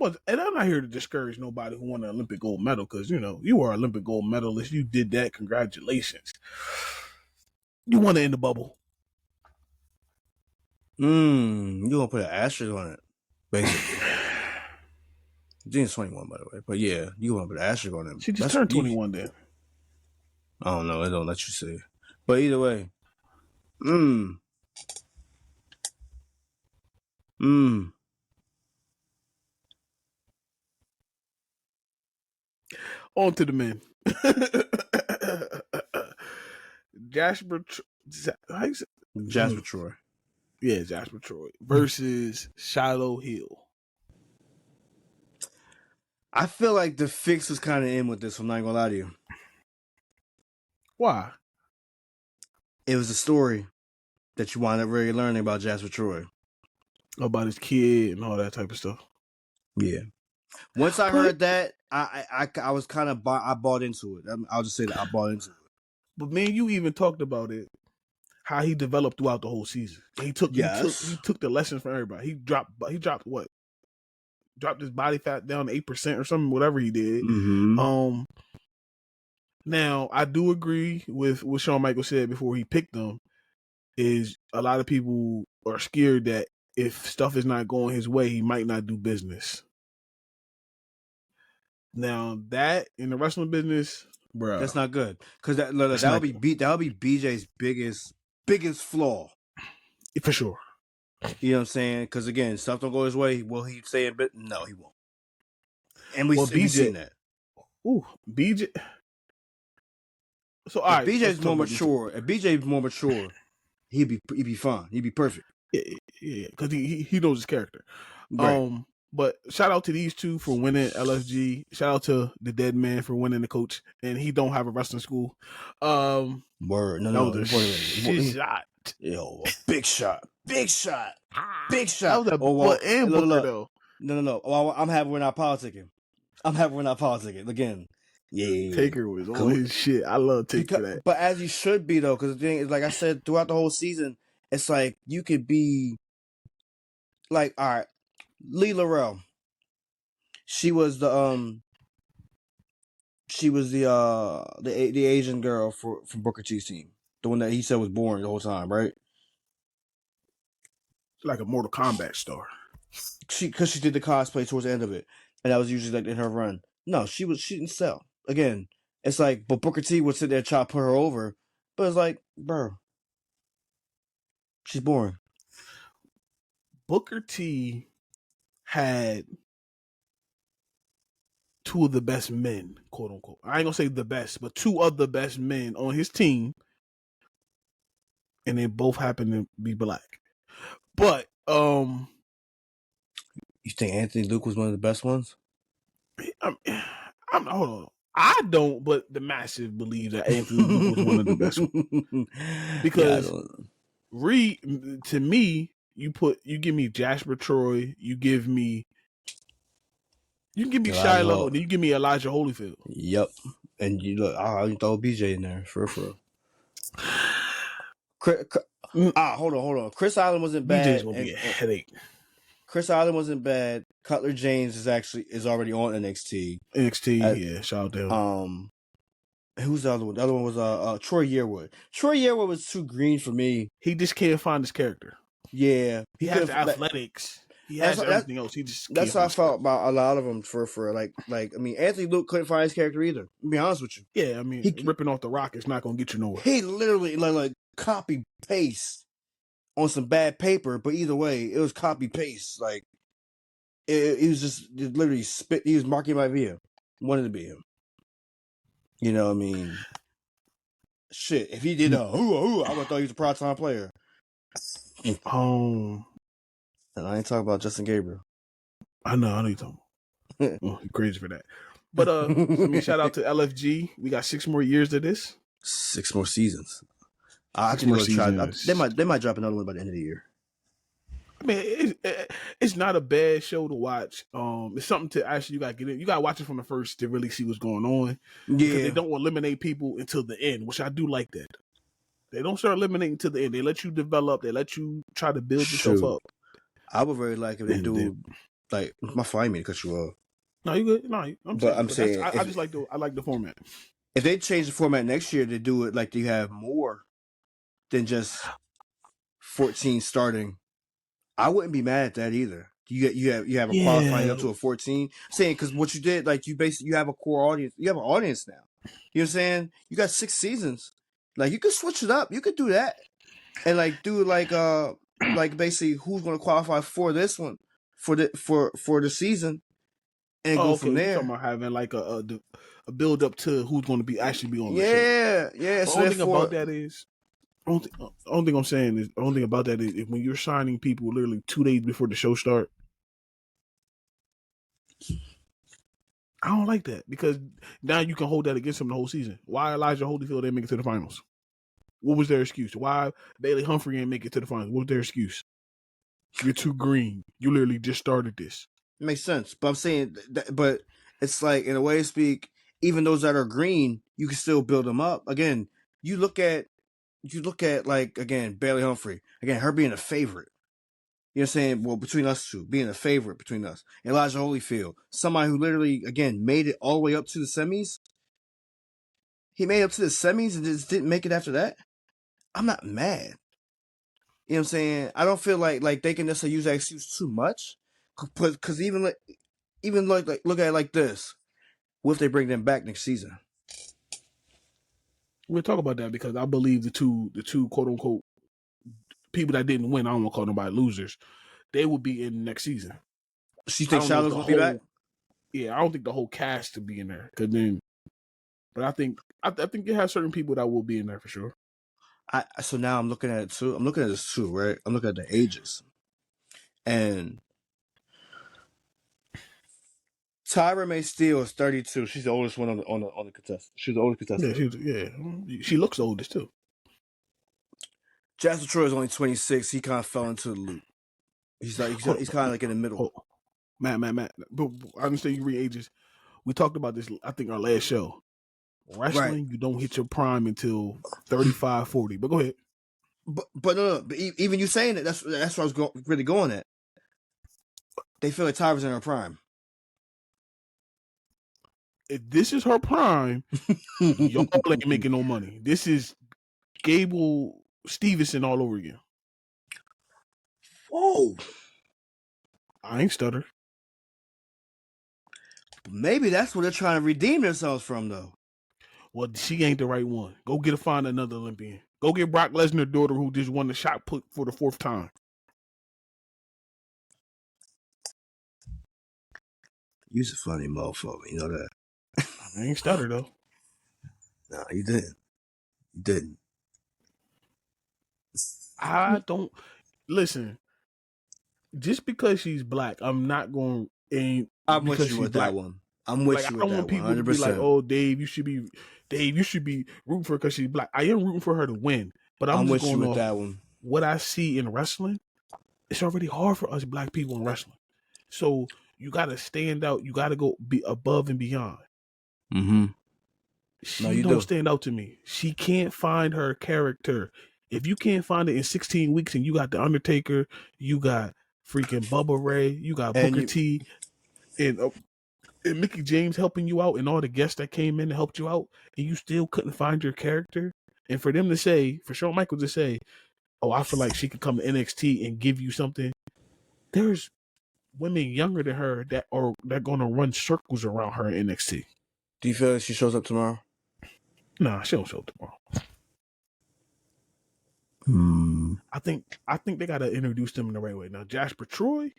not here to discourage nobody who won an Olympic gold medal, because, you were an Olympic gold medalist. You did that. Congratulations. You won it in the bubble. You gonna put an asterisk on it, basically. Jean's 21, by the way. But yeah, you want to put an asterisk on it. She just turned 21 then. I don't know. It don't let you say it. But either way. On to the men. Jasper Troy. Yeah, Jasper Troy versus Shiloh Hill. I feel like the fix was kind of in with this. I'm not gonna lie to you. Why? It was a story that you wound up really learning about Jasper Troy, about his kid and all that type of stuff. Yeah. Once I heard that, I was kind of I bought into it. I'll just say that I bought into it. But man, you even talked about it, how he developed throughout the whole season. He took the lessons from everybody. He dropped what? Dropped his body fat down to 8% or something, whatever he did. Mm-hmm. Now I do agree with what Shawn Michaels said before he picked them. Is a lot of people are scared that if stuff is not going his way, he might not do business. Now that in the wrestling business, bro, that's not good, because that would be BJ's biggest flaw, for sure. You know what I'm saying? Because again, stuff don't go his way. Will he say a bit? No, he won't. And we've seen that. Ooh, BJ. So all right, BJ's more mature. If BJ's more mature, he'd be fine. He'd be perfect. Yeah, because he knows his character. Right. But shout out to these two for winning LFG. Shout out to the dead man for winning the coach, and he don't have a wrestling school. Word. No. Shot. Yo, big shot. That was a Booker though. No. Oh, I'm happy we're not politicking. Again. Yeah. Taker was on his shit. I love Taker for that. But as you should be though, because the thing is, like I said, throughout the whole season, it's like you could be like, all right, Lee Laurel. She was the Asian girl from Booker T's team, the one that he said was boring the whole time, right? Like a Mortal Kombat star. Because she did the cosplay towards the end of it, and that was usually like in her run. No, she didn't sell. Again, it's like, but Booker T would sit there and try to put her over, but it's like, bro, she's boring. Booker T had two of the best men, quote unquote. I ain't gonna say the best, but two of the best men on his team, and they both happen to be black. But you think Anthony Luke was one of the best ones? Hold on. I don't, but the massive believe that Anthony Luke was one of the best ones. Because to me, you give me Jasper Troy, you give me Shiloh, and then you give me Elijah Holyfield. Yep. And you look, you throw BJ in there for real. Hold on. Chris Island wasn't bad. BJ's gonna be a headache. Chris Island wasn't bad. Cutler James is already on NXT. Yeah, shout out to him. Who's the other one? The other one was Troy Yearwood. Troy Yearwood was too green for me. He just can't find his character. Yeah, he has the athletics. He has everything else. He just that's how I felt about a lot of them. For like I mean, Anthony Luke couldn't find his character either. To be honest with you. Yeah, I mean, ripping off the ROC is not gonna get you nowhere. He literally like copy paste on some bad paper, but either way, it was copy paste. Like it was just literally spit. He was marking my via. Wanted to be him. You know what I mean? Shit, if he did I would have thought he was a part-time player. And I ain't talking about Justin Gabriel. I know you're talking about. You're crazy for that. But I mean, shout out to LFG. We got 6 more years of this. 6 more seasons. I can try. They might drop another one by the end of the year. I mean, it's not a bad show to watch. It's something to actually you got to get in. You got to watch it from the first to really see what's going on. Yeah, because they don't eliminate people until the end, which I do like that. They don't start eliminating until the end. They let you develop. They let you try to build yourself up. I would really like if they do like my fault. I didn't mean to cut you off. No, you good. No, I'm saying I just like the format. If they change the format next year to do it like you have more than just 14 starting, I wouldn't be mad at that either. You have a qualifying up to a 14. I'm saying because what you did, like you have a core audience. You have an audience now. You know what I'm saying? You got 6 seasons. Like you could switch it up. You could do that, and like do like basically who's going to qualify for this one for the season, and go from there. You're talking about having like a build up to who's going to be on the show. Yeah. The only thing about that is. The only thing about that is when you're signing people literally 2 days before the show start, I don't like that because now you can hold that against them the whole season. Why Elijah Holyfield didn't make it to the finals? What was their excuse? Why Bailey Humphrey didn't make it to the finals? What was their excuse? You're too green. You literally just started this. It makes sense, but I'm saying but it's like in a way to speak, even those that are green, you can still build them up. Again, you look at like again Bailey Humphrey, again her being a favorite. You know what I'm saying? Well, between us two, being a favorite between us. Elijah Holyfield, somebody who literally again made it all the way up to the semis. He made it up to the semis and just didn't make it after that. I'm not mad. You know what I'm saying? I don't feel like they can necessarily use that excuse too much. Because even look at it like this. What if they bring them back next season? We'll talk about that because I believe the two quote unquote people that didn't win, I don't want to call nobody losers, they will be in next season. So you think Shadow's gonna be back? Yeah, I don't think the whole cast to be in there. But I think it has certain people that will be in there for sure. So now I'm looking at it too. I'm looking at this too, right? I'm looking at the ages. And Tyra May Steele is 32. She's the oldest one on the contestant. She's the oldest contestant. She looks the oldest too. Jasper Troy is only 26. He kind of fell into the loop. He's kind of like in the middle. Matt. But I understand you read ages. We talked about this, I think, our last show. Wrestling, right. You don't hit your prime until 35, 40. But go ahead. But no. But even you saying it, that's what I was really going at. They feel like Tyra's in her prime. If this is her prime, y'all ain't making no money. This is Gable Stevenson all over again. Whoa. I ain't stutter. Maybe that's what they're trying to redeem themselves from, though. Well, she ain't the right one. Go find another Olympian. Go get Brock Lesnar's daughter who just won the shot put for the 4th time. You's a funny motherfucker, you know that. I ain't stutter, though. No, you didn't. You didn't. I don't... Listen, just because she's black, I'm not going... I'm with you with that one. I'm with Like, you I with don't that want people to be like, 100%. "Oh, Dave, you should be rooting for her because she's black." I am rooting for her to win, but I'm I'm just with you going with off that one. what I see in wrestling. It's already hard for us black people in wrestling, so you got to stand out. You got to go be above and beyond. Mm-hmm. No, She you don't do. stand out to me. She can't find her character. If you can't find it in 16 weeks, and you got the Undertaker, you got freaking Bubba Ray, you got And Booker you, T, and Mickey James helping you out, and all the guests that came in and helped you out, and you still couldn't find your character. And for them to say, for Shawn Michaels to say, "Oh, I feel like she could come to NXT and give you something," there's women younger than her that are going to run circles around her in NXT. do you feel like she shows up tomorrow? Nah, she don't show up tomorrow. I think they got to introduce them in the right way. Now, Jasper Troy,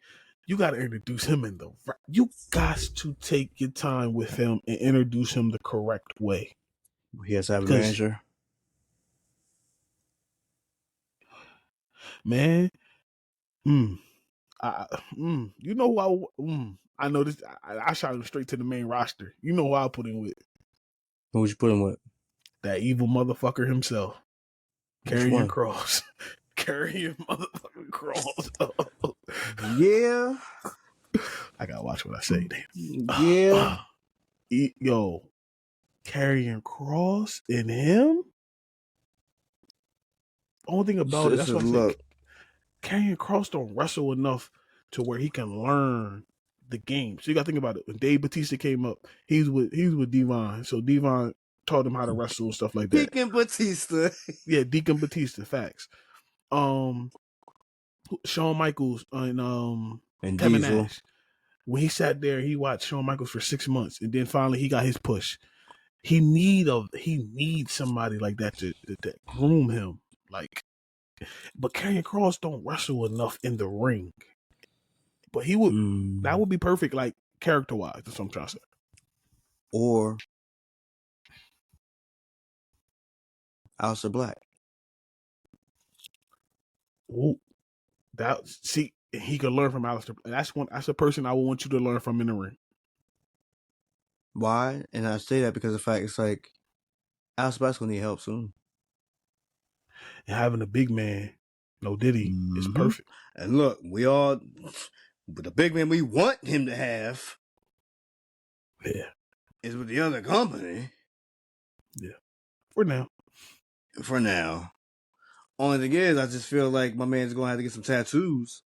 you got to introduce him in the right. You got to take your time with him and introduce him the correct way. He has to have a Because, manager. man, you know who I know this. I shot him straight to the main roster. You know who I put him with? Who would you put him with? That evil motherfucker himself, Which Karrion one? Kross. Karrion motherfucking Kross. Yeah. I gotta watch what I say. Damn. Yeah. Yo, Karrion Kross and him. Only thing about it, This that's is why I said look. Karrion Kross don't wrestle enough to where he can learn the game. So you got to think about it. When Dave Bautista came up, he's with Devon. So Devon taught him how to wrestle and stuff like that. Deacon Batista. Yeah, Deacon Batista. Facts. Shawn Michaels and Kevin Diesel. Nash. When he sat there, he watched Shawn Michaels for 6 months, and then finally he got his push. He needs somebody like that to groom him. Like, but Karrion Kross don't wrestle enough in the ring. But he would. That would be perfect, like character wise. That's what I'm trying to say. Or Aleister Black. Ooh, he could learn from Aleister. That's a person I would want you to learn from in the ring. Why? And I say that because of the fact it's like Aleister Black's gonna need help soon. And having a big man, no Diddy, is perfect. And look, with the big man we want him to have, is with the other company. Yeah, for now. For now. Only thing is, I just feel like my man's gonna have to get some tattoos.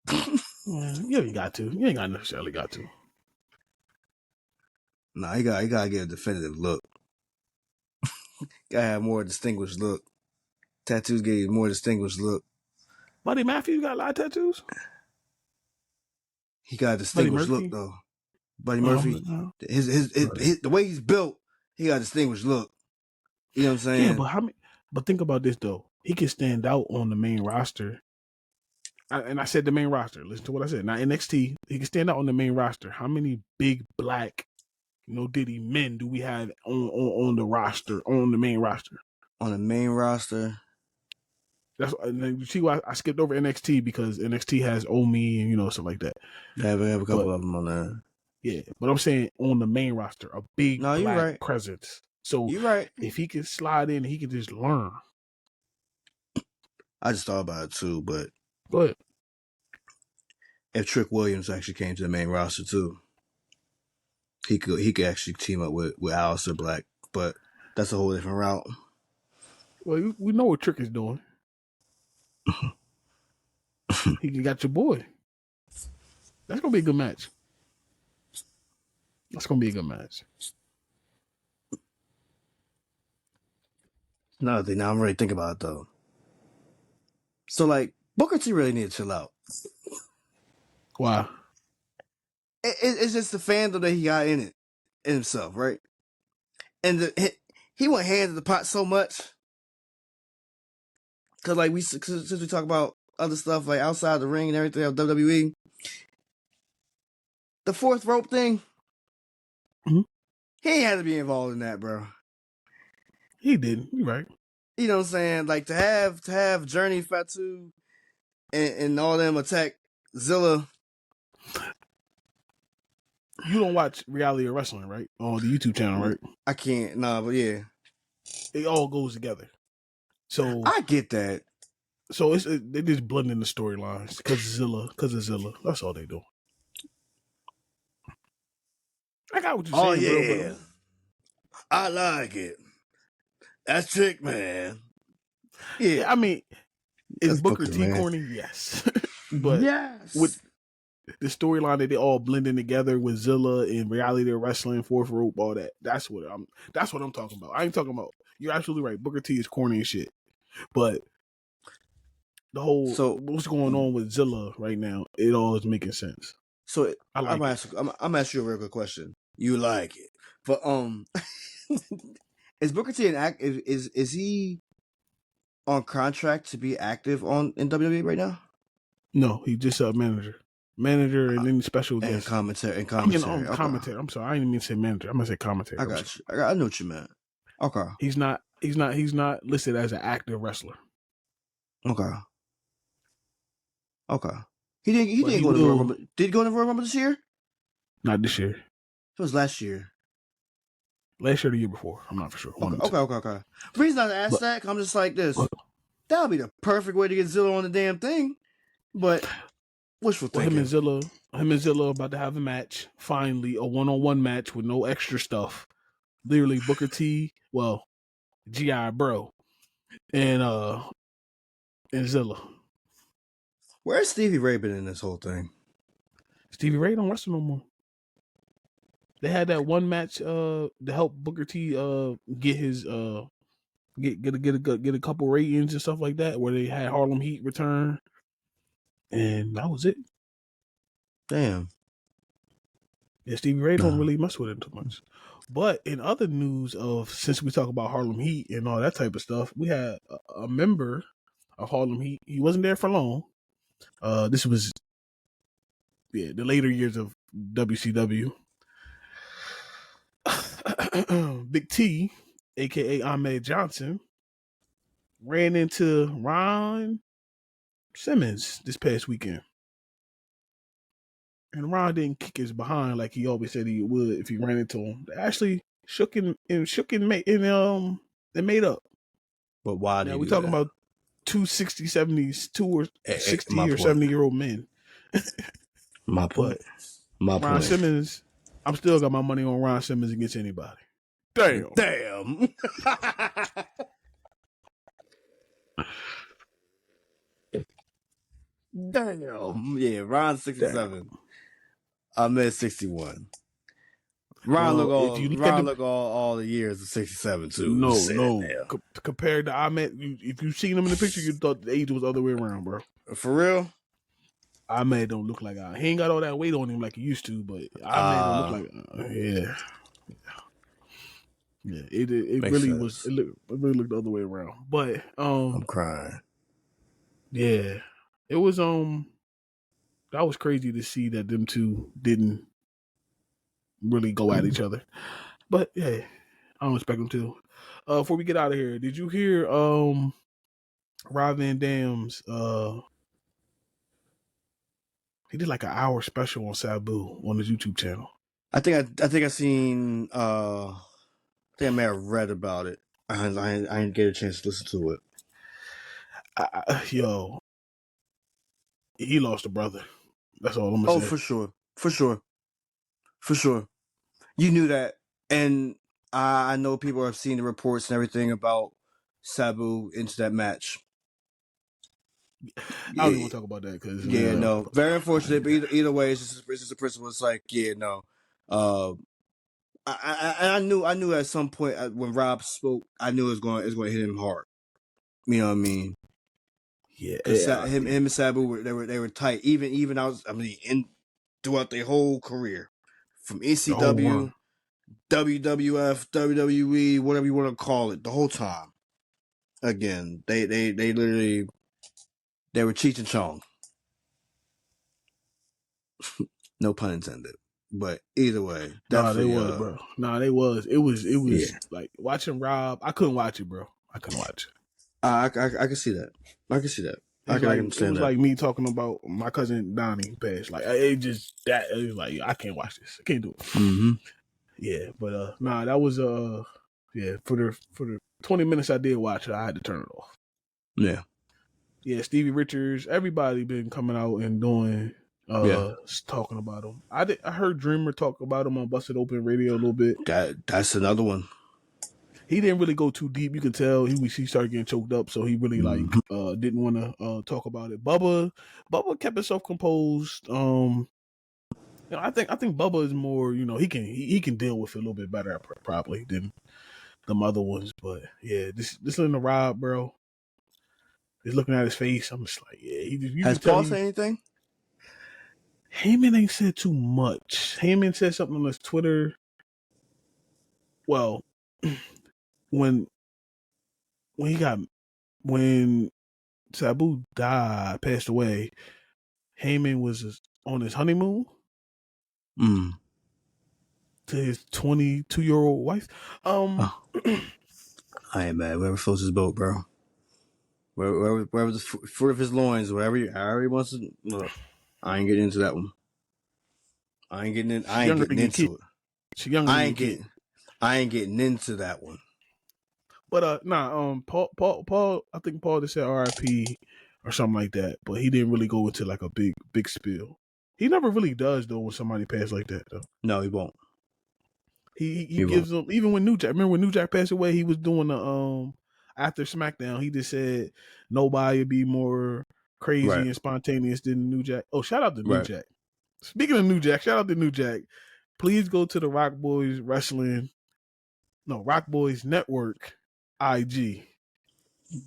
You ain't got to. You ain't got necessarily got to. Nah, he gotta get a definitive look. Gotta have more distinguished look. Tattoos get you more distinguished look. Buddy Matthews got a lot of tattoos. He got a distinguished look though. Buddy Murphy, his the way he's built, he got a distinguished look. You know what I'm saying? Yeah, but think about this though. He can stand out on the main roster. And I said the main roster. Listen to what I said. Not NXT. He can stand out on the main roster. How many big black, Diddy men do we have on the roster, on the main roster? On the main roster. And then you see why I skipped over NXT, because NXT has Omi and stuff like that. They have a couple of them on there. Yeah, but I'm saying on the main roster, a big black presence. So you're right. If he can slide in, he can just learn. I just thought about it too, but go ahead. If Trick Williams actually came to the main roster too, he could actually team up with Aleister Black, but that's a whole different route. Well, we know what Trick is doing. He got your boy. That's gonna be a good match. Another thing, now I'm really thinking about it though. So like Booker T really need to chill out. Why? It's just the fandom that he got in himself, right? And he went hands in the pot so much. Cause like since we talk about other stuff like outside the ring and everything of WWE, the fourth rope thing, he ain't had to be involved in that, bro. He didn't. You're right. You know what I'm saying? Like to have Journey, Fatu, and all them attack Zilla. You don't watch reality or wrestling, right? On the YouTube channel, right? I can't. Nah, but yeah, It all goes together. So I get that. So they just blending the storylines because Zilla. That's all they do. I got what you're Oh saying, bro. yeah, I like it. That's chick, man. Yeah, I mean, is That's Booker Booker, T man. corny? Yes, but Yes. with the storyline that they all blending together with Zilla and reality wrestling, fourth rope, all that. That's what I'm talking about. I ain't talking about. You're absolutely right. Booker T is corny as shit, but the whole what's going on with Zilla right now, it all is making sense. So I like I'm asking you a real good question. You like it, but is Booker T an act? Is he on contract to be active in WWE right now? No, he's just a manager, and then special guest commentary. Commentary. I'm sorry, I didn't mean to say manager. I'm gonna say commentary. I got you. I know what you meant. Okay. He's not listed as an active wrestler. Okay. He didn't go to Royal Rumble. Did he go to Royal Rumble this year? Not this year. It was last year. Last year or the year before. I'm not for sure. Okay. The reason I asked that, I'm just like this. That would be the perfect way to get Zilla on the damn thing. But wishful thinking. Him and Zilla about to have a match. Finally, a one-on-one match with no extra stuff. Literally Booker T, well, G.I. Bro, and Zilla. Where's Stevie Ray been in this whole thing? Stevie Ray don't wrestle no more. They had that one match to help Booker T get his get a couple ratings and stuff like that, where they had Harlem Heat return, and that was it. Damn. Yeah, Stevie Ray don't really mess with it too much. But in other news since we talk about Harlem Heat and all that type of stuff, we had a member of Harlem Heat. He wasn't there for long. This was the later years of WCW. Big T, aka Ahmed Johnson, ran into Ron Simmons this past weekend. And Ron didn't kick his behind like he always said he would if he ran into him. They actually shook and made up. But why do we talking about two 60, 70s, 60 or 70-year-old men. My point. Ron Simmons, I'm still got my money on Ron Simmons against anybody. Damn. Damn. Yeah, Ron 67. I'm at 61. Ron look all the years of 67 too. No. Compared to Ahmed, if you seen him in the picture, you thought the age was the other way around, bro. For real? Ahmed don't look like He ain't got all that weight on him like he used to, but Ahmed don't look like yeah. It really sense. Was. It really looked the other way around. But I'm crying. Yeah, it was that was crazy to see that them two didn't really go at each other. But yeah, I don't expect them to. Before we get out of here, did you hear Rob Van Dam's he did like an hour special on Sabu on his YouTube channel. I think I seen I think I may have read about it. I didn't get a chance to listen to it. Yo, he lost a brother. That's all I'm gonna say. For sure. You knew that, and I know people have seen the reports and everything about Sabu into that match. I don't even want to talk about that because very unfortunate. But either way, it's just a principle. It's like I knew at some point when Rob spoke, I knew it was going to hit him hard. You know what I mean? Yeah, him and Sabu they were tight. Even throughout their whole career, from ECW, WWF, WWE, whatever you want to call it, the whole time. Again, they literally they were Cheech and Chong. No pun intended. But either way, they was, bro. They was. It was like watching Rob. I couldn't watch it, bro. I couldn't watch it. I can see that. I can understand that. Like me talking about my cousin Donnie passed. Like it was like I can't watch this. I can't do it. Mm-hmm. Yeah, but that was yeah, for the 20 minutes I did watch it, I had to turn it off. Yeah. Yeah, Stevie Richards, everybody been coming out and doing talking about him. I heard Dreamer talk about him on Busted Open Radio a little bit. That's another one. He didn't really go too deep. You could tell he started getting choked up, so he really didn't want to talk about it. Bubba kept himself composed. I think Bubba is more, he can deal with it a little bit better probably than them other ones. But yeah, this listening to Rob, bro, just looking at his face, I'm just like, yeah. Has Paul said anything? Heyman ain't said too much. Heyman said something on his Twitter. Well, when Sabu passed away, Heyman was on his honeymoon to his 22-year-old wife. I ain't mad. Whoever floats his boat, bro. Wherever the fruit of his loins, however he wants to. Look, I ain't getting into that one. I ain't getting into it. She's younger than kid. I ain't getting into that one. But Paul, I think Paul just said R.I.P. or something like that, but he didn't really go into like a big spiel. He never really does though when somebody passed like that though. No, he won't. He gives them, even when New Jack. Remember when New Jack passed away? He was doing the after SmackDown. He just said nobody would be more crazy and spontaneous than New Jack. Oh, shout out to New Jack. Speaking of New Jack, shout out to New Jack. Please go to the Rock Boys Network IG,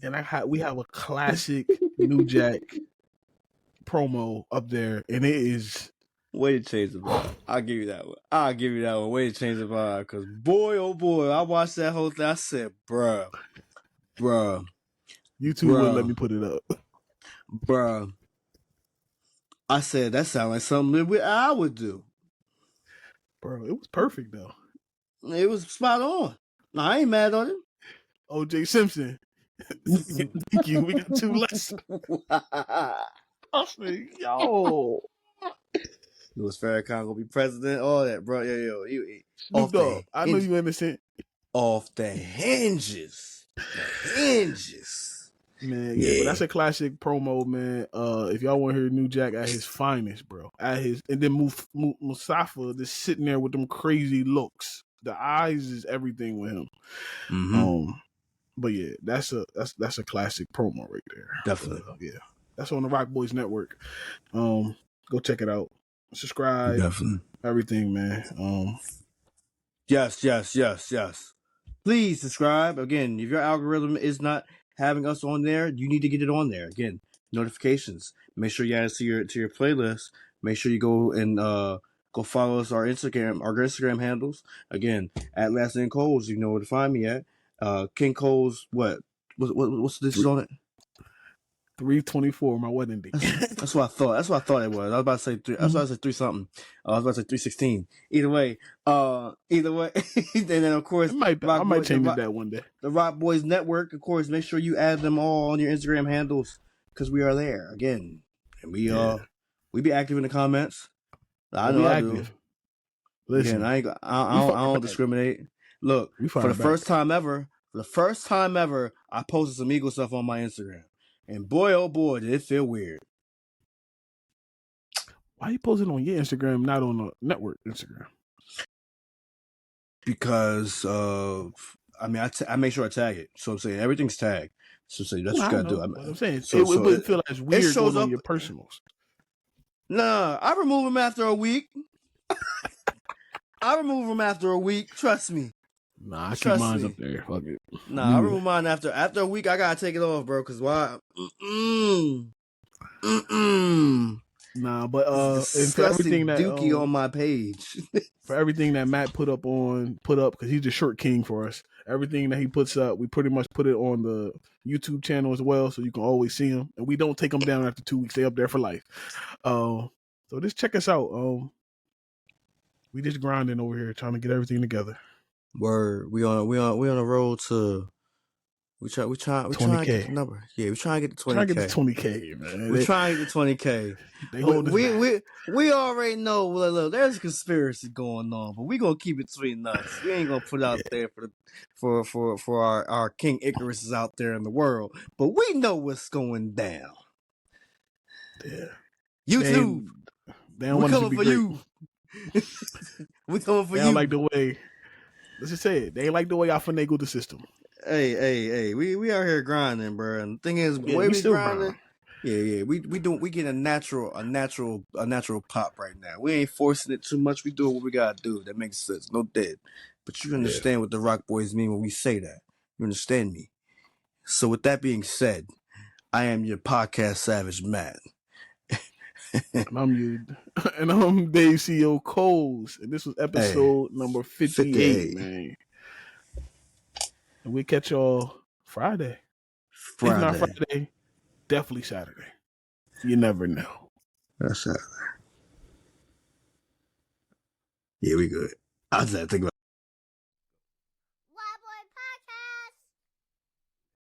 and we have a classic New Jack promo up there, and it is. Way to change the vibe. I'll give you that one. Way to change the vibe. Because boy, oh boy, I watched that whole thing. I said, bruh. YouTube wouldn't let me put it up. Bruh. I said, that sounds like something I would do. Bro, it was perfect, though. It was spot on. No, I ain't mad on it. O.J. Simpson. Thank you. We got 2 less. I said, yo. Louis Farrakhan gonna be president, all that, bro. Snoop Dogg, I know you innocent. Off the hinges. Man, yeah, but that's a classic promo, man. If y'all want to hear New Jack at his finest, bro, and then Mustafa just sitting there with them crazy looks. The eyes is everything with him. Mm-hmm. But yeah, that's a classic promo right there. Definitely. Yeah, that's on the Rock Boys Network. Go check it out. Subscribe. Definitely. Everything, man. Yes. Please subscribe. Again, if your algorithm is not having us on there, you need to get it on there. Again, notifications. Make sure you add it to your playlist. Make sure you go and go follow us our Instagram handles. Again, at Last Name Coles, you know where to find me at. King Coles, what's this on it? 3/24, my wedding date. That's what I thought. That's what I thought it was. I was about to say 3. I was about to say 3 something. I was about to say 316. Either way. And then of course, I might change that one day. The Rock Boys Network, of course. Make sure you add them all on your Instagram handles because we are there again, and we be active in the comments. I know I do. Listen, again, I don't discriminate. Look, for the first time ever, I posted some Eagle stuff on my Instagram. And boy, oh boy, did it feel weird. Why you posting on your Instagram, not on the network Instagram? Because I make sure I tag it. So I'm saying everything's tagged. So that's what you gotta do. I'm saying it wouldn't feel as weird. It shows up on your personals. Nah, I remove them after a week. Trust me. Nah, I keep mine up there. Fuck it. Nah, I remove mine after a week. I gotta take it off, bro. Cause why? Nah, but and for everything that Dookie on my page, for everything that Matt put up because he's the short king for us. Everything that he puts up, we pretty much put it on the YouTube channel as well, so you can always see them. And we don't take them down after 2 weeks; they up there for life. So just check us out. We just grinding over here, trying to get everything together. Word, we on a road to We trying to get 20K. the number. Yeah, we trying to get the 20K. Trying to get the 20K, man. We trying to get the 20K. They hold us back. We already know. Look, there's a conspiracy going on, but we gonna keep it between us. We ain't gonna put it out there for our King Icarus is out there in the world. But we know what's going down. Yeah. YouTube. They don't want us to be for great. you. We coming for they you. Don't like the way. Let's just say it. They ain't like the way I finagle the system. Hey. We out here grinding, bro. And the thing is, the way we still grinding. Yeah. We get a natural pop right now. We ain't forcing it too much. We doing what we gotta do. That makes sense. No dead. But you understand what the Rock Boys mean when we say that. You understand me? So with that being said, I am your podcast savage Matt. And I'm Dave CEO Coles. And this was episode number 58, man. And we catch y'all Friday. If not Friday, definitely Saturday. You never know. That's Saturday. Yeah, we good. I was think about